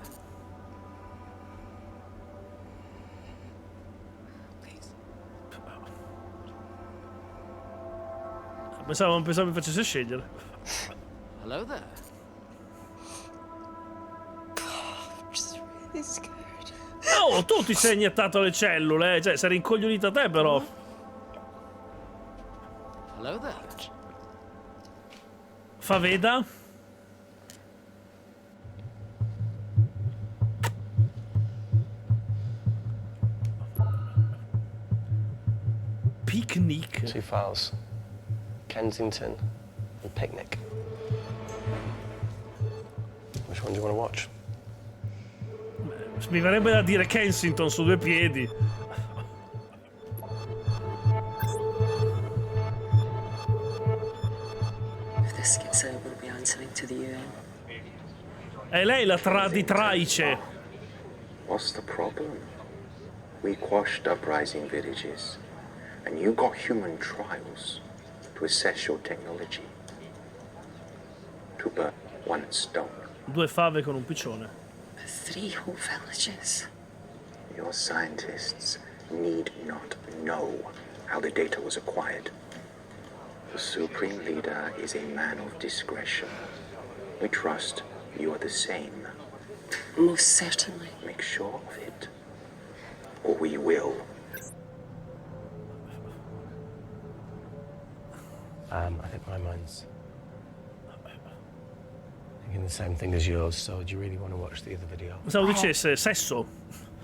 Pensavo mi facesse scegliere. Just really scared. Oh, tu ti sei iniettato le cellule, cioè sei rincoglionita te però. Fa veda? Picnic. 2 files. Kensington and Picnic. Which one do you want to watch? Mi verrebbe da dire Kensington su 2 piedi. If this gets out, we'll be answering to the UN. È lei la traditrice. What's the problem? We quashed uprising villages, and you got human trials to assess your technology. To burn one stone. 2 fave con un piccione. 3 whole villages. Your scientists need not know how the data was acquired. The Supreme Leader is a man of discretion. We trust you are the same. Most certainly. Make sure of it, or we will. I think my mind's thinking the same thing as yours, so do you really want to watch the other video? Pensavo dicesse sesso.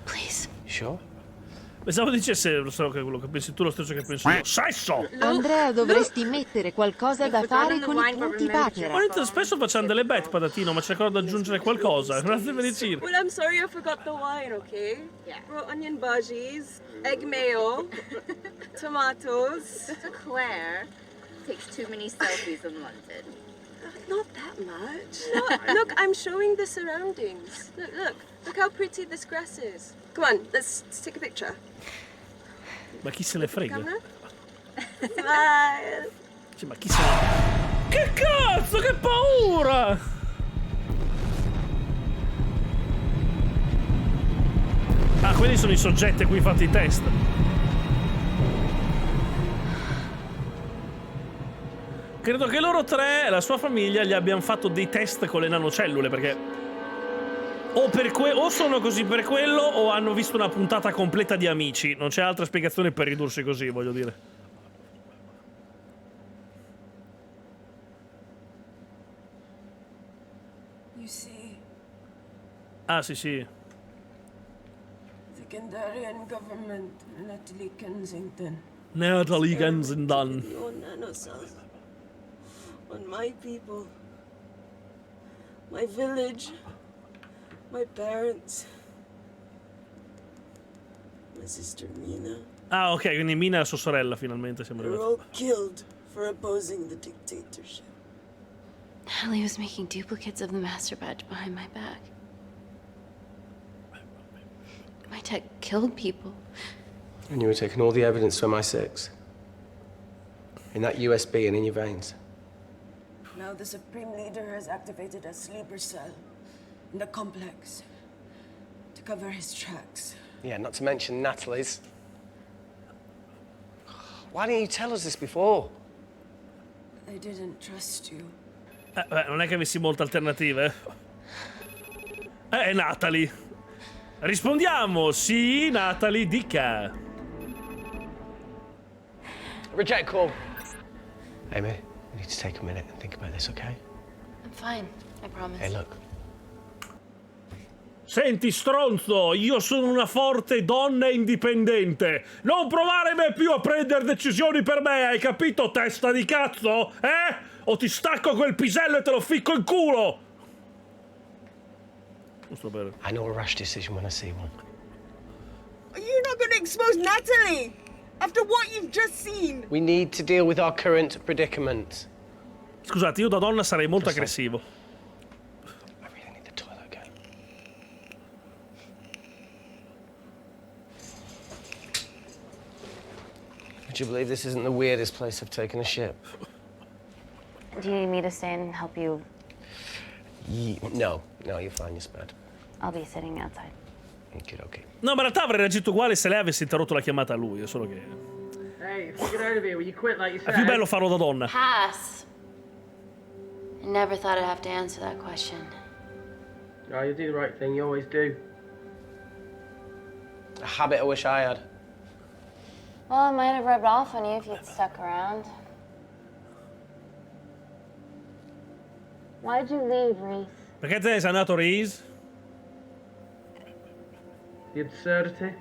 Please. Sure? Pensavo dicesse lo so che quello che pensi tu, lo stesso che penso io. Sesso! Andrea, dovresti mettere qualcosa da fare con i punti patera. Molto spesso facciamo delle bet, Patatino, ma cercherò di aggiungere qualcosa. Grazie per il Well, I'm sorry I forgot the wine, okay? Yeah. Brought onion bhajis, egg mayo, tomatoes. Claire takes too many selfies in London. Not that much. Look, I'm showing the surroundings. Look how pretty this grass is. Come on, let's take a picture. Ma chi se ne frega? Camera? Smile. Cioè, ma chi se ne... Che cazzo, che paura! Ah, quelli sono i soggetti a cui fate i test. Credo che loro 3 e la sua famiglia gli abbiano fatto dei test con le nanocellule, perché o sono così per quello o hanno visto una puntata completa di Amici. Non c'è altra spiegazione per ridursi così, voglio dire. You see, Ah, sì, sì. the Kandarian government, Natalie Kensington. Natalie Kensington. Your nanocells on my people, my village, my parents, my sister Mina. Ah, ok, quindi Mina è sua sorella, finalmente siamo They were arrivati. all killed for opposing the dictatorship. Natalie was making duplicates of the master badge behind my back. My tech killed people. And you were taking all the evidence to MI6? In that USB and in your veins? Now the Supreme Leader has activated a sleeper cell in the complex to cover his tracks. Yeah, not to mention Natalie's. Why didn't you tell us this before? I didn't trust you. Beh, non è che avessi molte alternative. È Natalie. Rispondiamo, sì, Natalie, dica. Reject call. Amy, we need to take a minute and think about this, okay? I'm fine, I promise. Hey, look. Senti, stronzo, io sono una forte donna indipendente. Non provare mai più a prendere decisioni per me, hai capito, testa di cazzo? O ti stacco quel pisello e te lo ficco in culo! Non sto bene. I know a rash decision when I see one. You're not gonna expose Natalie after what you've just seen. We need to deal with our current predicament. Scusate, io da donna sarei molto aggressivo. I really need the toilet again. Would you believe this isn't the weirdest place I've taken a ship? Do you need me to stay and help you? No, you're fine, you're spared. I'll be sitting outside. Okay. No, ma in realtà avrei reagito uguale se lei avesse interrotto la chiamata a lui, è solo che... Hey, if you get out of here, will you quit like you said? È più bello farlo da donna. Pass. I never thought I'd have to answer that question. No, you do the right thing, you always do. A habit I wish I had. Well, it might have rubbed off on you if you'd stuck around. Why'd you leave, Reese? Perché te sei andato, Reese? The absurdity.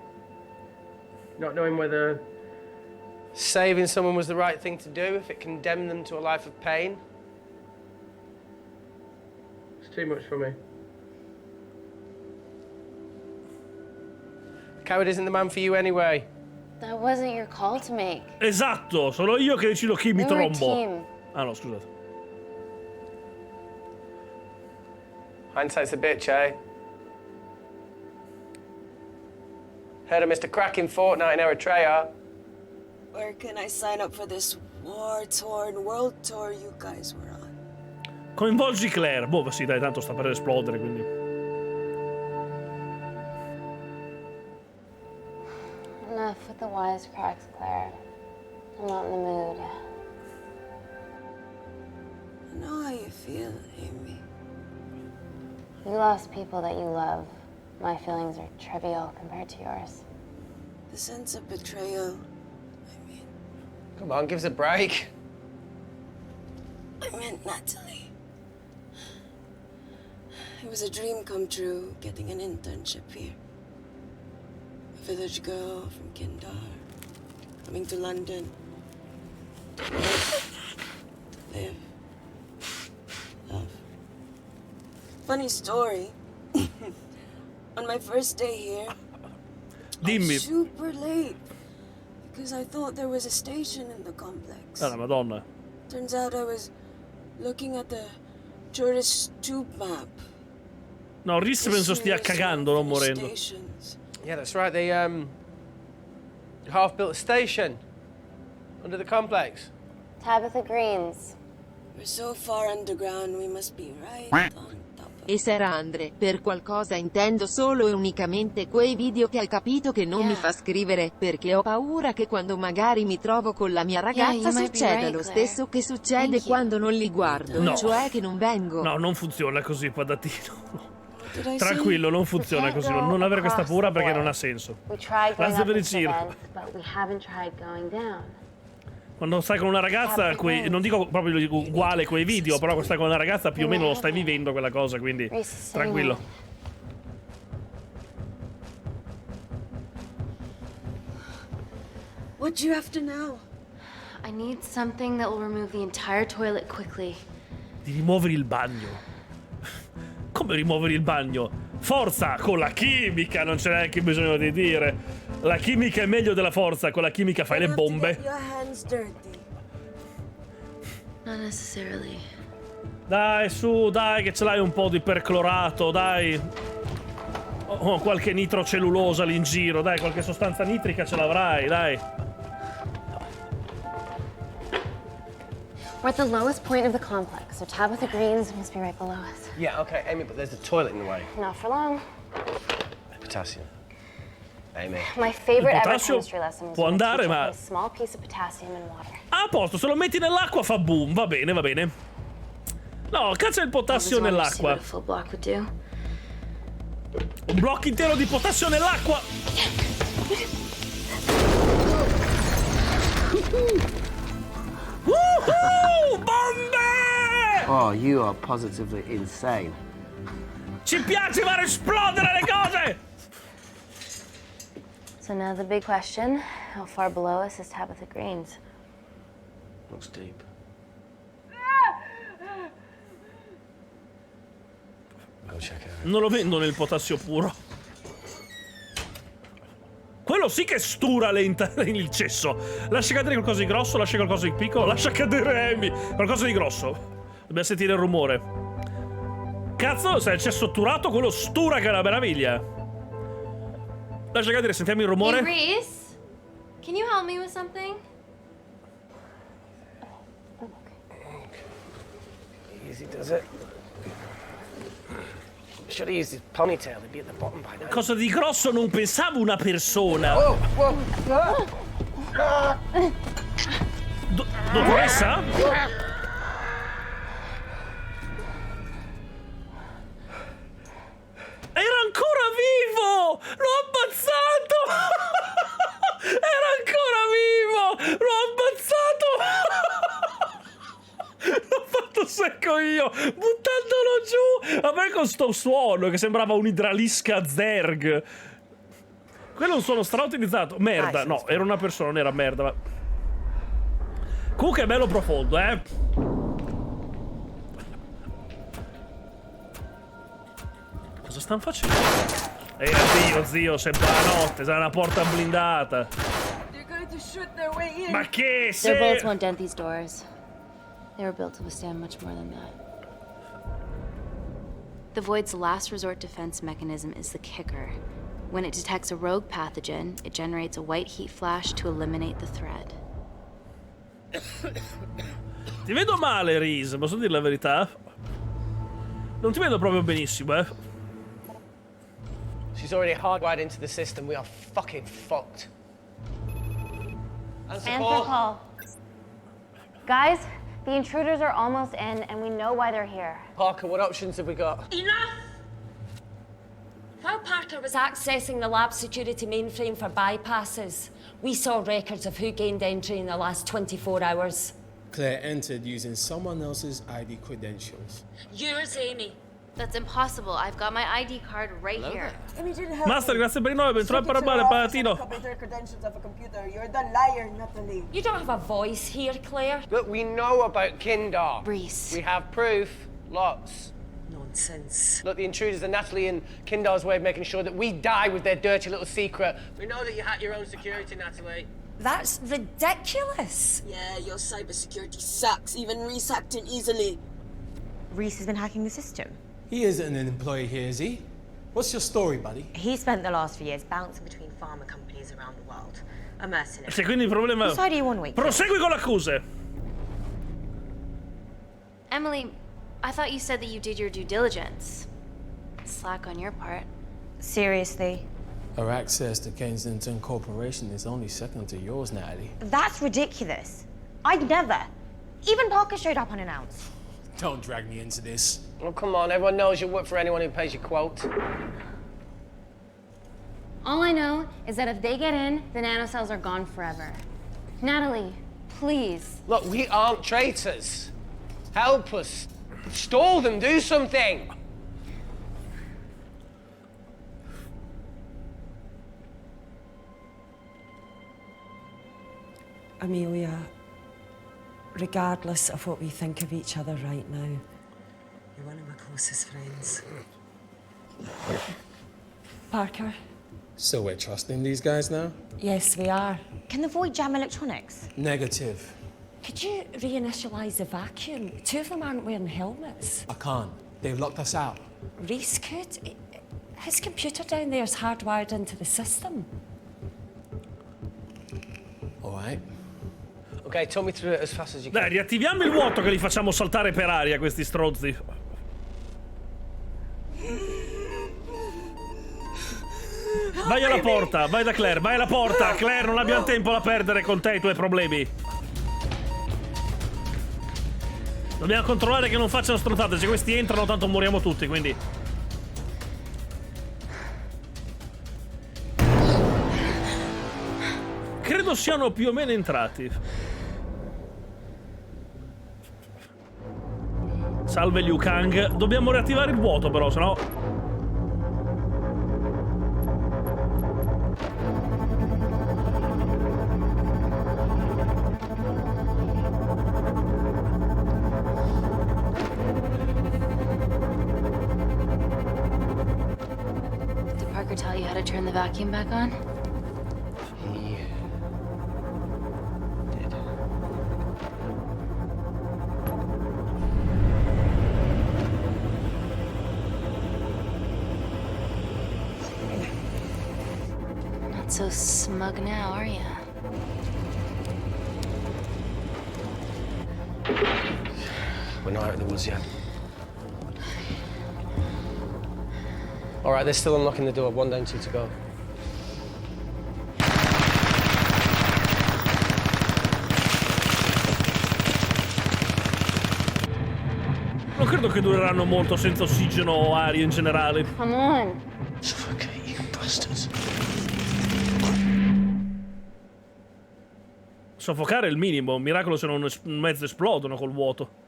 Not knowing whether... Saving someone was the right thing to do if it condemned them to a life of pain. It's too much for me. Coward isn't the man for you anyway. That wasn't your call to make. Esatto, sono io che decido chi mi We were a trombo. team. Ah no, scusate. Hindsight's a bitch, eh? Heard of Mr. Cracking Fortnite in Eritrea? Where can I sign up for this war-torn world tour you guys were on? Coinvolgi Claire. Boh, sì, dai, tanto sta per esplodere, quindi... Enough with the wisecracks, Claire. I'm not in the mood. I know how you feel, Amy. You lost people that you love. My feelings are trivial compared to yours. The sense of betrayal. Come on, give us a break. I meant Natalie. It was a dream come true, getting an internship here. A village girl from Kindar, coming to London. To live. Love. Funny story. On my first day here, I was super late because I thought there was a station in the complex. Ah, la Madonna. Turns out I was looking at the tourist tube map. No, Reese penso stia cagando, non morendo. Yeah, that's right. They half-built a station under the complex. Tabitha Greens. We're so far underground, we must be right on. E Sara Andre, per qualcosa intendo solo e unicamente quei video che hai capito che non mi fa scrivere, perché ho paura che quando magari mi trovo con la mia ragazza succeda lo stesso che succede quando non li guardo, No. cioè che non vengo. No, non funziona così, padatino. Tranquillo, non funziona così. Non avere questa paura perché non ha senso. We tried going Basta up per il this giro. event, but we haven't tried going down. Quando stai con una ragazza, non dico proprio uguale quei video, però quando stai con una ragazza più o meno lo stai vivendo quella cosa, quindi tranquillo. What do you have to know? I need something that will remove the entire toilet quickly. Di rimuovere il bagno. Come rimuovere il bagno? Forza, con la chimica, non c'è neanche bisogno di dire. La chimica è meglio della forza, con la chimica fai le bombe. Your hands dirty. Not necessarily. Dai, su, dai, che ce l'hai un po' di perclorato, dai. Oh, qualche nitrocellulosa lì in giro, dai, qualche sostanza nitrica ce l'avrai, dai. We're at the lowest point of the complex, so Tabitha Green's must be right below us. Yeah, okay, Amy, but there's a toilet in the way. Not for long. Potassium. Amy. My favorite Il ever potassio chemistry lesson was può when the andare, teacher ma... put a small piece of potassium in water. Ah, a posto, se lo metti nell'acqua fa boom, va bene, va bene. No, cazzo il potassio nell'acqua. Un blocco intero di potassio nell'acqua! Bombe! Oh, you are positively insane. Ci piace far esplodere le cose! So now the big question, how far below us is Tabitha Green's? Looks deep. Go check it out. Non lo vendono il potassio puro. Quello sì che stura il cesso. Lascia cadere qualcosa di grosso, lascia qualcosa di piccolo, lascia cadere Amy. Qualcosa di grosso. Dobbiamo sentire il rumore. Cazzo, se il cesso turato, quello stura che è una meraviglia. Lascia cadere, sentiamo il rumore. Hey, Reese, can you help me with something? Easy does it. Should have used his ponytail, he'd be at the bottom by now. Cosa di grosso non pensavo una persona. Oh, whoa. Dottoressa? Era ancora vivo! L'ho ammazzato! Era ancora vivo! L'ho ammazzato! L'ho fatto secco io! Buttandolo giù! A me con sto suono che sembrava un'idralisca zerg. Quello è un suono strautilizzato. Merda, no, era una persona, non era merda. Ma... Comunque è bello profondo, Cosa stanno facendo? Addio, zio, sempre la notte, sarà una porta blindata. Ma che Their bolts won't dent these doors. They were built to withstand much more than that. The Void's last resort defense mechanism is the kicker. When it detects a rogue pathogen, it generates a white heat flash to eliminate the threat. Ti vedo male, Reese, posso dire la verità? Non ti vedo proprio benissimo, She's already hardwired into the system. We are fucking fucked. Answer call. Guys, the intruders are almost in, and we know why they're here. Parker, what options have we got? Enough! While Parker was accessing the lab security mainframe for bypasses, we saw records of who gained entry in the last 24 hours. Claire entered using someone else's ID credentials. Yours, Amy. That's impossible. I've got my ID card right here. Amy didn't help Master, me. grazie per il 9, bentronato per Secretary Arbale, office Palatino. and copied credentials of a computer. You're the liar, Natalie. You don't have a voice here, Claire. Look, we know about Kindar. Reese. We have proof. Lots. Nonsense. Look, the intruders are Natalie and Kindar's way of making sure that we die with their dirty little secret. We know that you hack your own security, Natalie. That's ridiculous. Yeah, your cybersecurity sucks. Even Reese hacked in easily. Reese has been hacking the system. He isn't an employee here, is he? What's your story, buddy? He spent the last few years bouncing between pharma companies around the world. A mercenary. Se quindi il problema... Whose side are you on, Wake? Prosegui con le accuse. Emily, I thought you said that you did your due diligence. Slack on your part. Seriously? Her access to Kensington Corporation is only second to yours, Natalie. That's ridiculous. I'd never. Even Parker showed up unannounced. Don't drag me into this. Oh, come on. Everyone knows you'll work for anyone who pays your quote. All I know is that if they get in, the nanocells are gone forever. Natalie, please. Look, we aren't traitors. Help us. Stall them. Do something. Amelia, regardless of what we think of each other right now, you're one of my closest friends. Parker, So we're trusting these guys now? Yes, we are. Can the void jam electronics? Negative. Could you reinitialize the vacuum? 2 of them aren't wearing helmets. I can't. They've locked us out. Reese could. His computer down there is hardwired into the system. All right. Ok, talk me through it as fast as you can. Dai, riattiviamo il vuoto che li facciamo saltare per aria, questi stronzi. Vai alla porta, vai da Claire, vai alla porta. Claire, non abbiamo tempo da perdere con te e i tuoi problemi. Dobbiamo controllare che non facciano stronzate. Se questi entrano, tanto moriamo tutti, quindi. Credo siano più o meno entrati. Salve Liu Kang. Dobbiamo riattivare il vuoto però, sennò. Did Parker tell you how to turn the vacuum back on? He did. Not so smug now, are ya? We're not out of the woods yet. All right, they're still unlocking the door. 1 down, 2 to go. Non credo che dureranno molto senza ossigeno o aria in generale. Come on. Suffocate, you bastards. Soffocare è il minimo. Un miracolo se non mezzo esplodono col vuoto.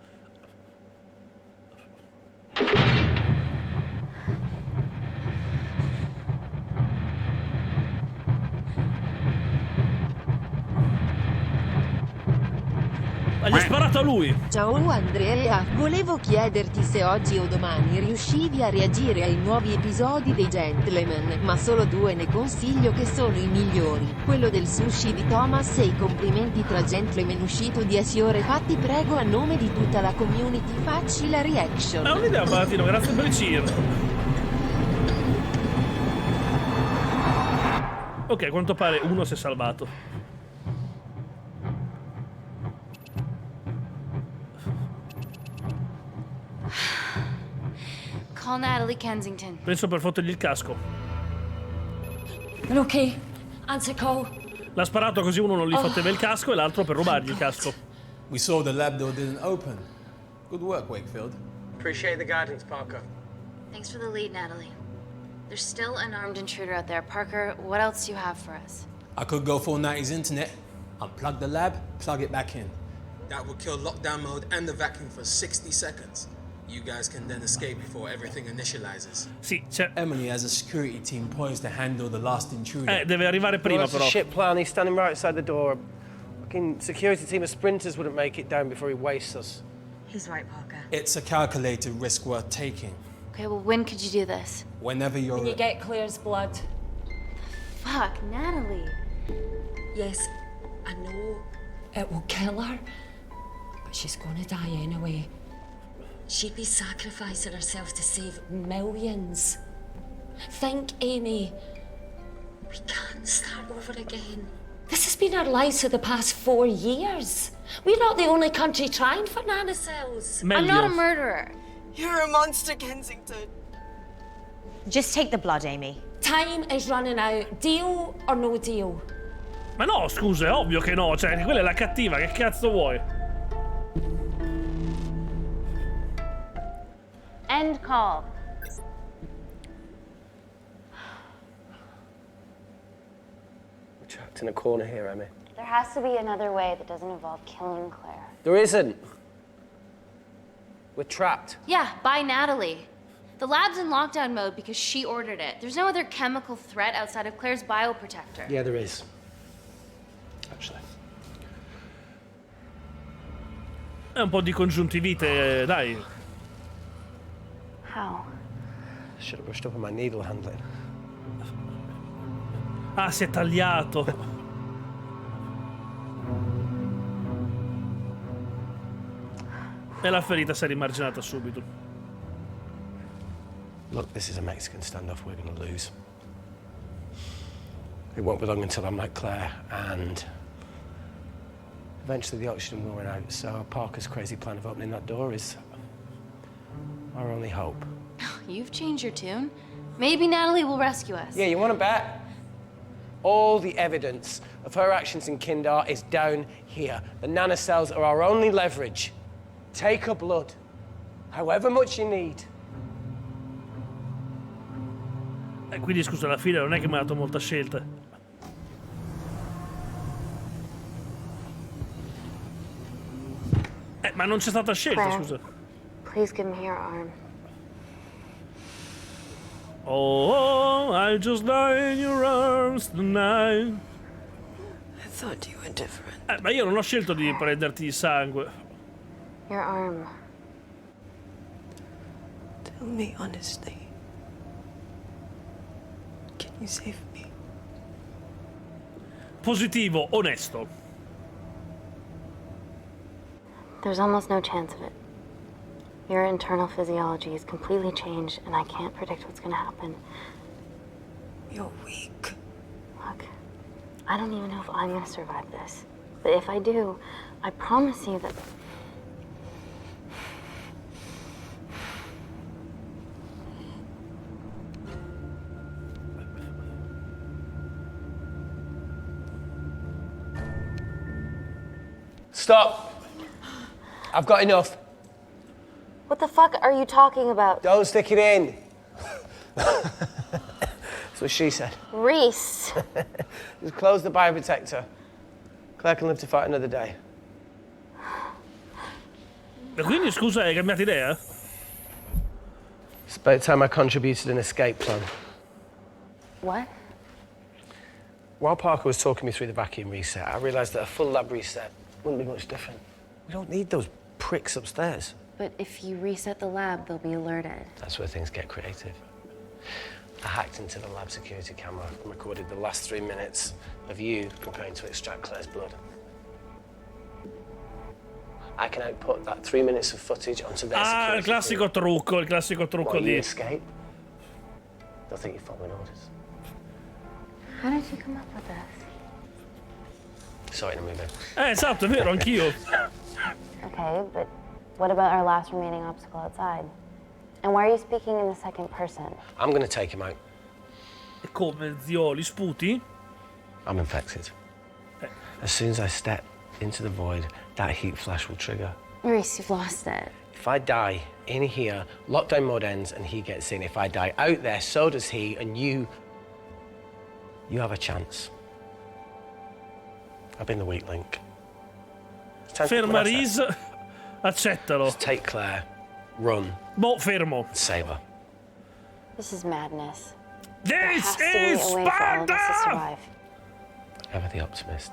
Ma gli ha sparato a lui! Ciao Andrea, volevo chiederti se oggi o domani riuscivi a reagire ai nuovi episodi dei Gentleman, ma solo 2 ne consiglio che sono i migliori, quello del sushi di Thomas e i complimenti tra gentleman uscito 10 ore fatti prego a nome di tutta la community facci la reaction. È un'idea Palatino, grazie per il cheer. Ok, a quanto pare uno si è salvato. Call Natalie Kensington. Penso per fottergli il casco. Ok, answer call. L'ha sparato così uno non gli fotteva il casco e l'altro per rubargli il casco. We saw the lab door didn't open. Good work, Wakefield. Appreciate the guidance, Parker. Thanks for the lead, Natalie. There's still an armed intruder out there. Parker, what else do you have for us? I could go full 90s internet, unplug the lab, plug it back in. That would kill lockdown mode and the vacuum for 60 seconds. You guys can then escape before everything initializes. Sì, c'è. Emily has a security team poised to handle the last intruder. Deve arrivare prima Well, that's però. a shit plan. He's standing right outside the door. Fucking security team of sprinters wouldn't make it down before he wastes us. He's right, Parker. It's a calculated risk worth taking. Okay, well, when could you do this? Whenever you're When you get Claire's blood. Fuck, Natalie. Yes, I know it will kill her, but she's gonna die anyway. She'd be sacrificing herself to save millions. Think, Amy. We can't start over again. This has been our lives for the past 4 years. We're not the only country trying for nanocells. I'm not a murderer. You're a monster, Kensington. Just take the blood, Amy. Time is running out. Deal or no deal? Ma no, scusa, è ovvio che no. Cioè, quella è la cattiva, che cazzo vuoi? End call. We're trapped in a corner here, Emmy. There has to be another way that doesn't involve killing Claire. There isn't. We're trapped. Yeah, by Natalie. The lab's in lockdown mode because she ordered it. There's no other chemical threat outside of Claire's bioprotector. Yeah, there is. Actually. È un po' di congiuntivite, dai. How? Should have brushed up on my needle handling. Ah, si è tagliato. E la ferita si è rimarginata subito. Look, this is a Mexican standoff we're going to lose. It won't be long until I'm like Claire, and eventually the oxygen will run out, so Parker's crazy plan of opening that door is our only hope. You've changed your tune. Maybe Natalie will rescue us. Yeah, you want to bet? All the evidence of her actions in Kindar is down here. The nanocells are our only leverage. Take her blood, however much you need. Quindi scusa, alla fine non è che mi ha dato molta scelta. Ma non c'è stata scelta, Claire, scusa. Please give me your arm. Oh, I'll just die in your arms tonight. I thought you were different. Ma io non ho scelto di prenderti il sangue. Your arm. Tell me honestly. Can you save me? Positivo, onesto. There's almost no chance of it. Your internal physiology is completely changed, and I can't predict what's gonna happen. You're weak. Look, I don't even know if I'm gonna survive this. But if I do, I promise you that... Stop! I've got enough. What the fuck are you talking about? Don't stick it in. That's what she said. Reese! Just close the bioprotector. Claire can live to fight another day. E quindi scusa, hai cambiato idea? It's about time I contributed an escape plan. What? While Parker was talking me through the vacuum reset, I realised that a full lab reset wouldn't be much different. We don't need those pricks upstairs. But if you reset the lab, they'll be alerted. That's where things get creative. I hacked into the lab security camera and recorded the last 3 minutes of you preparing to extract Claire's blood. I can output that 3 minutes of footage onto their security. Il classico trucco, il classico trucco What, di... you escape? They'll think you're following orders. How did you come up with this? Saw it in a movie. Esatto, è vero, anch'io. Okay, but what about our last remaining obstacle outside? And why are you speaking in the second person? I'm gonna take him out. E come, zio, li sputi? I'm infected. As soon as I step into the void, that heat flash will trigger. Reese, you've lost it. If I die in here, lockdown mode ends and he gets in. If I die out there, so does he, and you have a chance. I've been the weak link. Ferma Reese, accettalo. Just take Claire, run. Boh, fermo. Save her. This is madness. This is Sparta! Ever the optimist.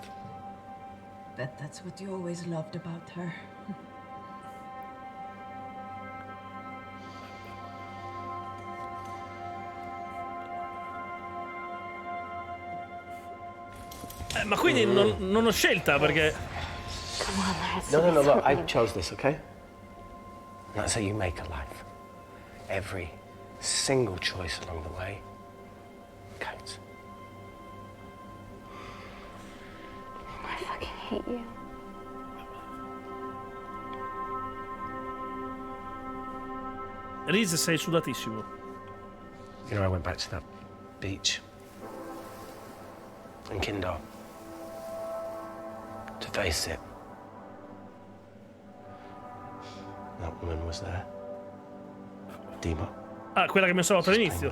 Bet that's what you always loved about her. Ma quindi non ho scelta perché... No, look, I chose this, okay? That's how you make a life. Every single choice along the way counts. I fucking hate you. Reese, sei sudatissimo. You know, I went back to that beach in Kindar to face it. That woman was there. Dima. Ah, quella che mi sono salvato all'inizio.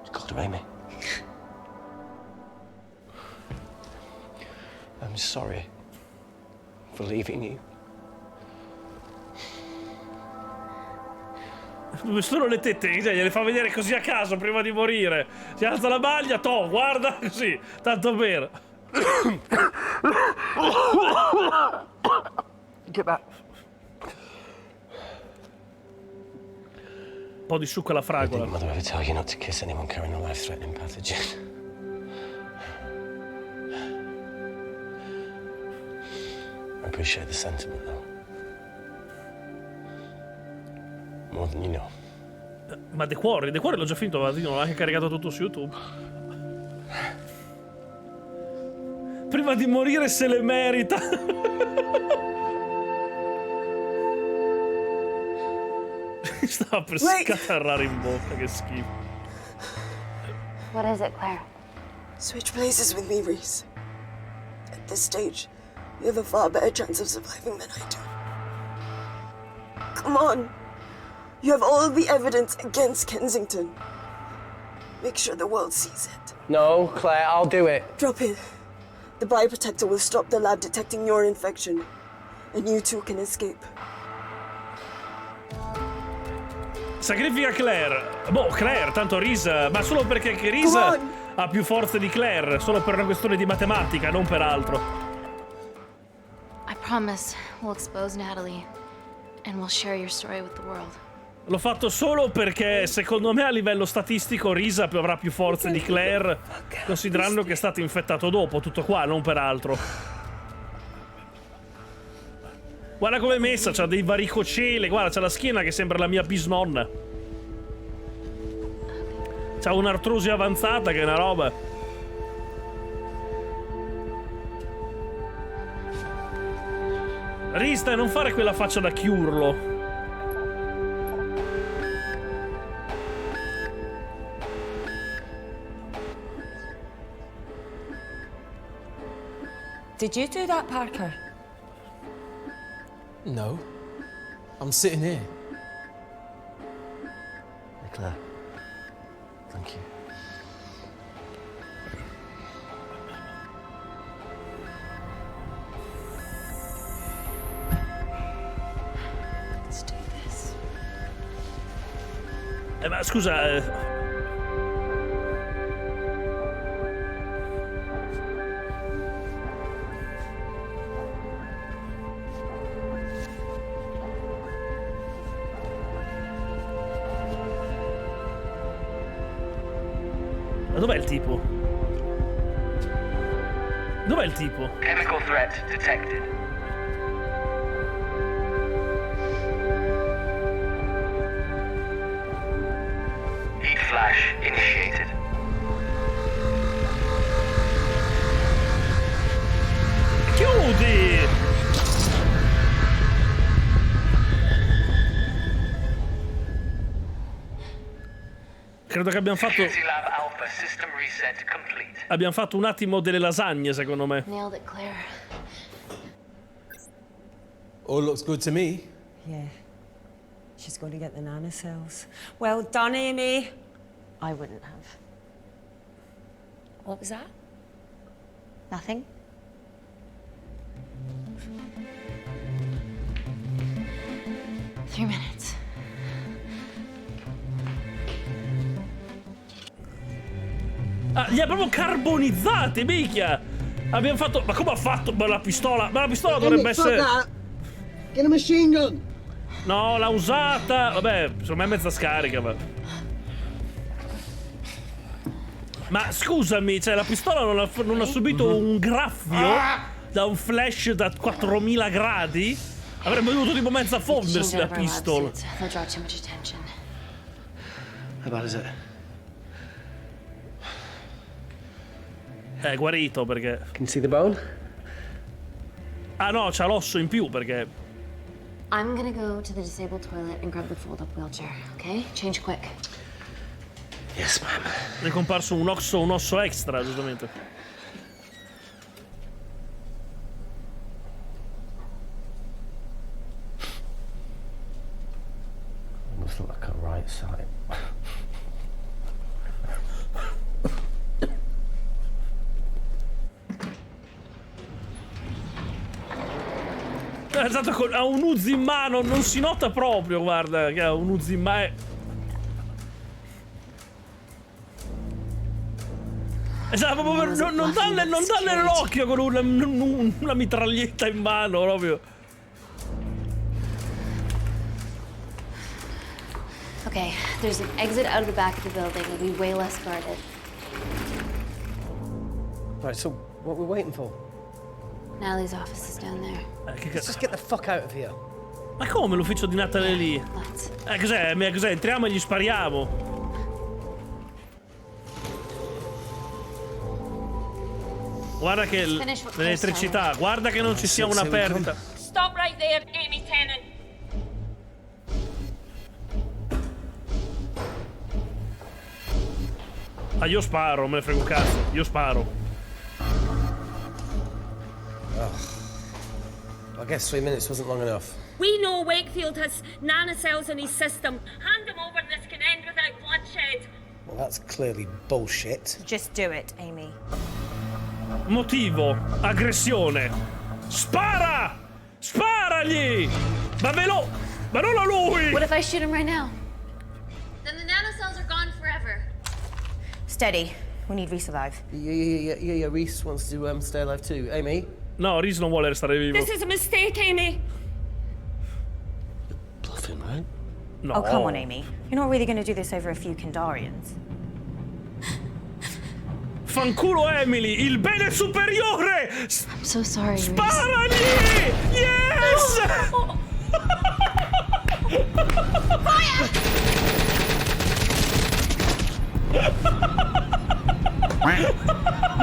She called her Amy. I'm sorry for leaving you. Dove sono le tette? Cioè, gliele fa vedere così a caso prima di morire. Si alza la maglia, guarda così, tanto per. Get back. po' di succo alla fragola. Did mother ever tell you not to kiss anyone carrying a life-threatening pathogen? I appreciate the sentiment, though. More than you know. Ma The Quarry l'ho già finito, l'ho anche caricato tutto su YouTube. Prima di morire se le merita. Stava per scatarrare in bocca, che schifo. What is it, Claire? Switch places with me, Reese. At this stage, you have a far better chance of surviving than I do. Come on. You have all the evidence against Kensington. Make sure the world sees it. No, Claire, I'll do it. Drop it. The bioprotector will stop the lab detecting your infection, and you two can escape. Sacrifica Claire. Boh, Claire, tanto Reese, ma solo perché Reese ha più forze di Claire, solo per una questione di matematica, non per altro. I promise we'll expose Natalie and we'll share your story with the world. L'ho fatto solo perché, secondo me, a livello statistico Reese avrà più forze di Claire, considerando che è stato infettato dopo, tutto qua, non per altro. Guarda come è messa, c'ha dei varicocele, guarda, c'ha la schiena che sembra la mia bisnonna. C'ha un'artrosi avanzata che è una roba. Rista, non fare quella faccia da chiurlo. Did you do that, Parker? No. I'm sitting here. Claire. Thank you. Let's do this. Ma scusa, dov'è il tipo? Dov'è il tipo? Chemical threat detected. Heat flash initiated. Chiudi! Credo che abbiamo fatto... Abbiamo fatto un attimo delle lasagne, secondo me. Nailed it, Claire. All looks good to me. Yeah. She's going to get the nanocells. Well done, Amy. I wouldn't have. What was that? Nothing? Three minutes. Ah, li ha proprio carbonizzati, minchia! Abbiamo fatto... Ma come ha fatto? Ma la pistola... Ma la pistola dovrebbe essere... Get a machine gun! No, l'ha usata... Vabbè, secondo me è mezza scarica, ma... Ma scusami, cioè la pistola non ha subito un graffio da un flash da 4000 gradi? Avrebbe dovuto tipo mezza fondersi la pistola. How bad is it? È guarito perché... Can you see the bone? Ah no, c'ha l'osso in più perché... I'm gonna go to the disabled toilet and grab the fold-up wheelchair, okay? Change quick. Yes, ma'am. È comparso un osso extra, giustamente. Must look like a right side. Esatto, ha un Uzi in mano, non si nota proprio, guarda, che ha un Uzi in mano. Esatto, proprio non dalle l'occhio con una mitraglietta in mano, proprio. Okay, there's an exit out of the back of the building. It'll be way less guarded. Right, so what are we waiting for? Natalie's office is down there. Let's just get the fuck out of here. Ma come l'ufficio di Natale lì? Cos'è? Cos'è? Entriamo e gli spariamo. Guarda che l'elettricità, guarda che non ci sia una perdita. Stop right there, Amy Tennant. Ah, io sparo, me ne frego un cazzo, io sparo. I guess 3 minutes wasn't long enough. We know Wakefield has nanocells in his system. Hand them over and this can end without bloodshed. Well, that's clearly bullshit. Just do it, Amy. Motivo, aggressione. Spara! Sparagli! Ma non a lui! What if I shoot him right now? Then the nanocells are gone forever. Steady. We need Reese alive. Yeah, Reese wants to stay alive too. Amy? No, Reese non vuole restare vivo. This is a mistake, Amy. Bluffing, right? No. Oh, come on, Amy. You're not really going to do this over a few Kandarians. Fanculo Emily, il bene superiore! I'm so sorry, Reese. Sparagli! Yes!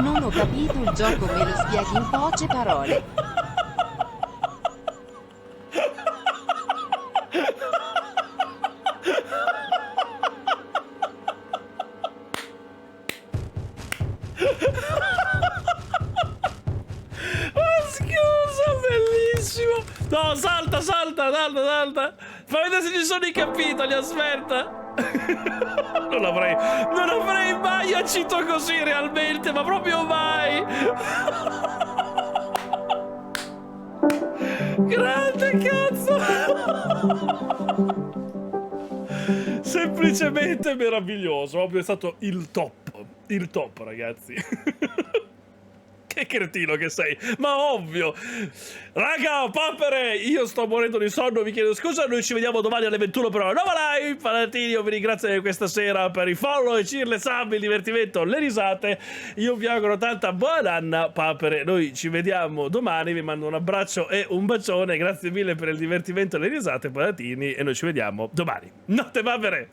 Non ho capito il gioco, me lo spieghi in poche parole. Bellissimo! No, salta! Fa vedere se ci sono i capitoli, aspetta! Non avrei mai agito così realmente, ma proprio mai! Grande cazzo! Semplicemente meraviglioso, proprio è stato il top, ragazzi. Che cretino che sei, ma ovvio. Raga, papere, io sto morendo di sonno, vi chiedo scusa, noi ci vediamo domani alle 21 per una nuova live. Palatini, io vi ringrazio di questa sera per i follow, i cheer, le sub, il divertimento, le risate. Io vi auguro tanta buona anna, papere, noi ci vediamo domani, vi mando un abbraccio e un bacione, grazie mille per il divertimento e le risate, Palatini, e noi ci vediamo domani. Notte, papere!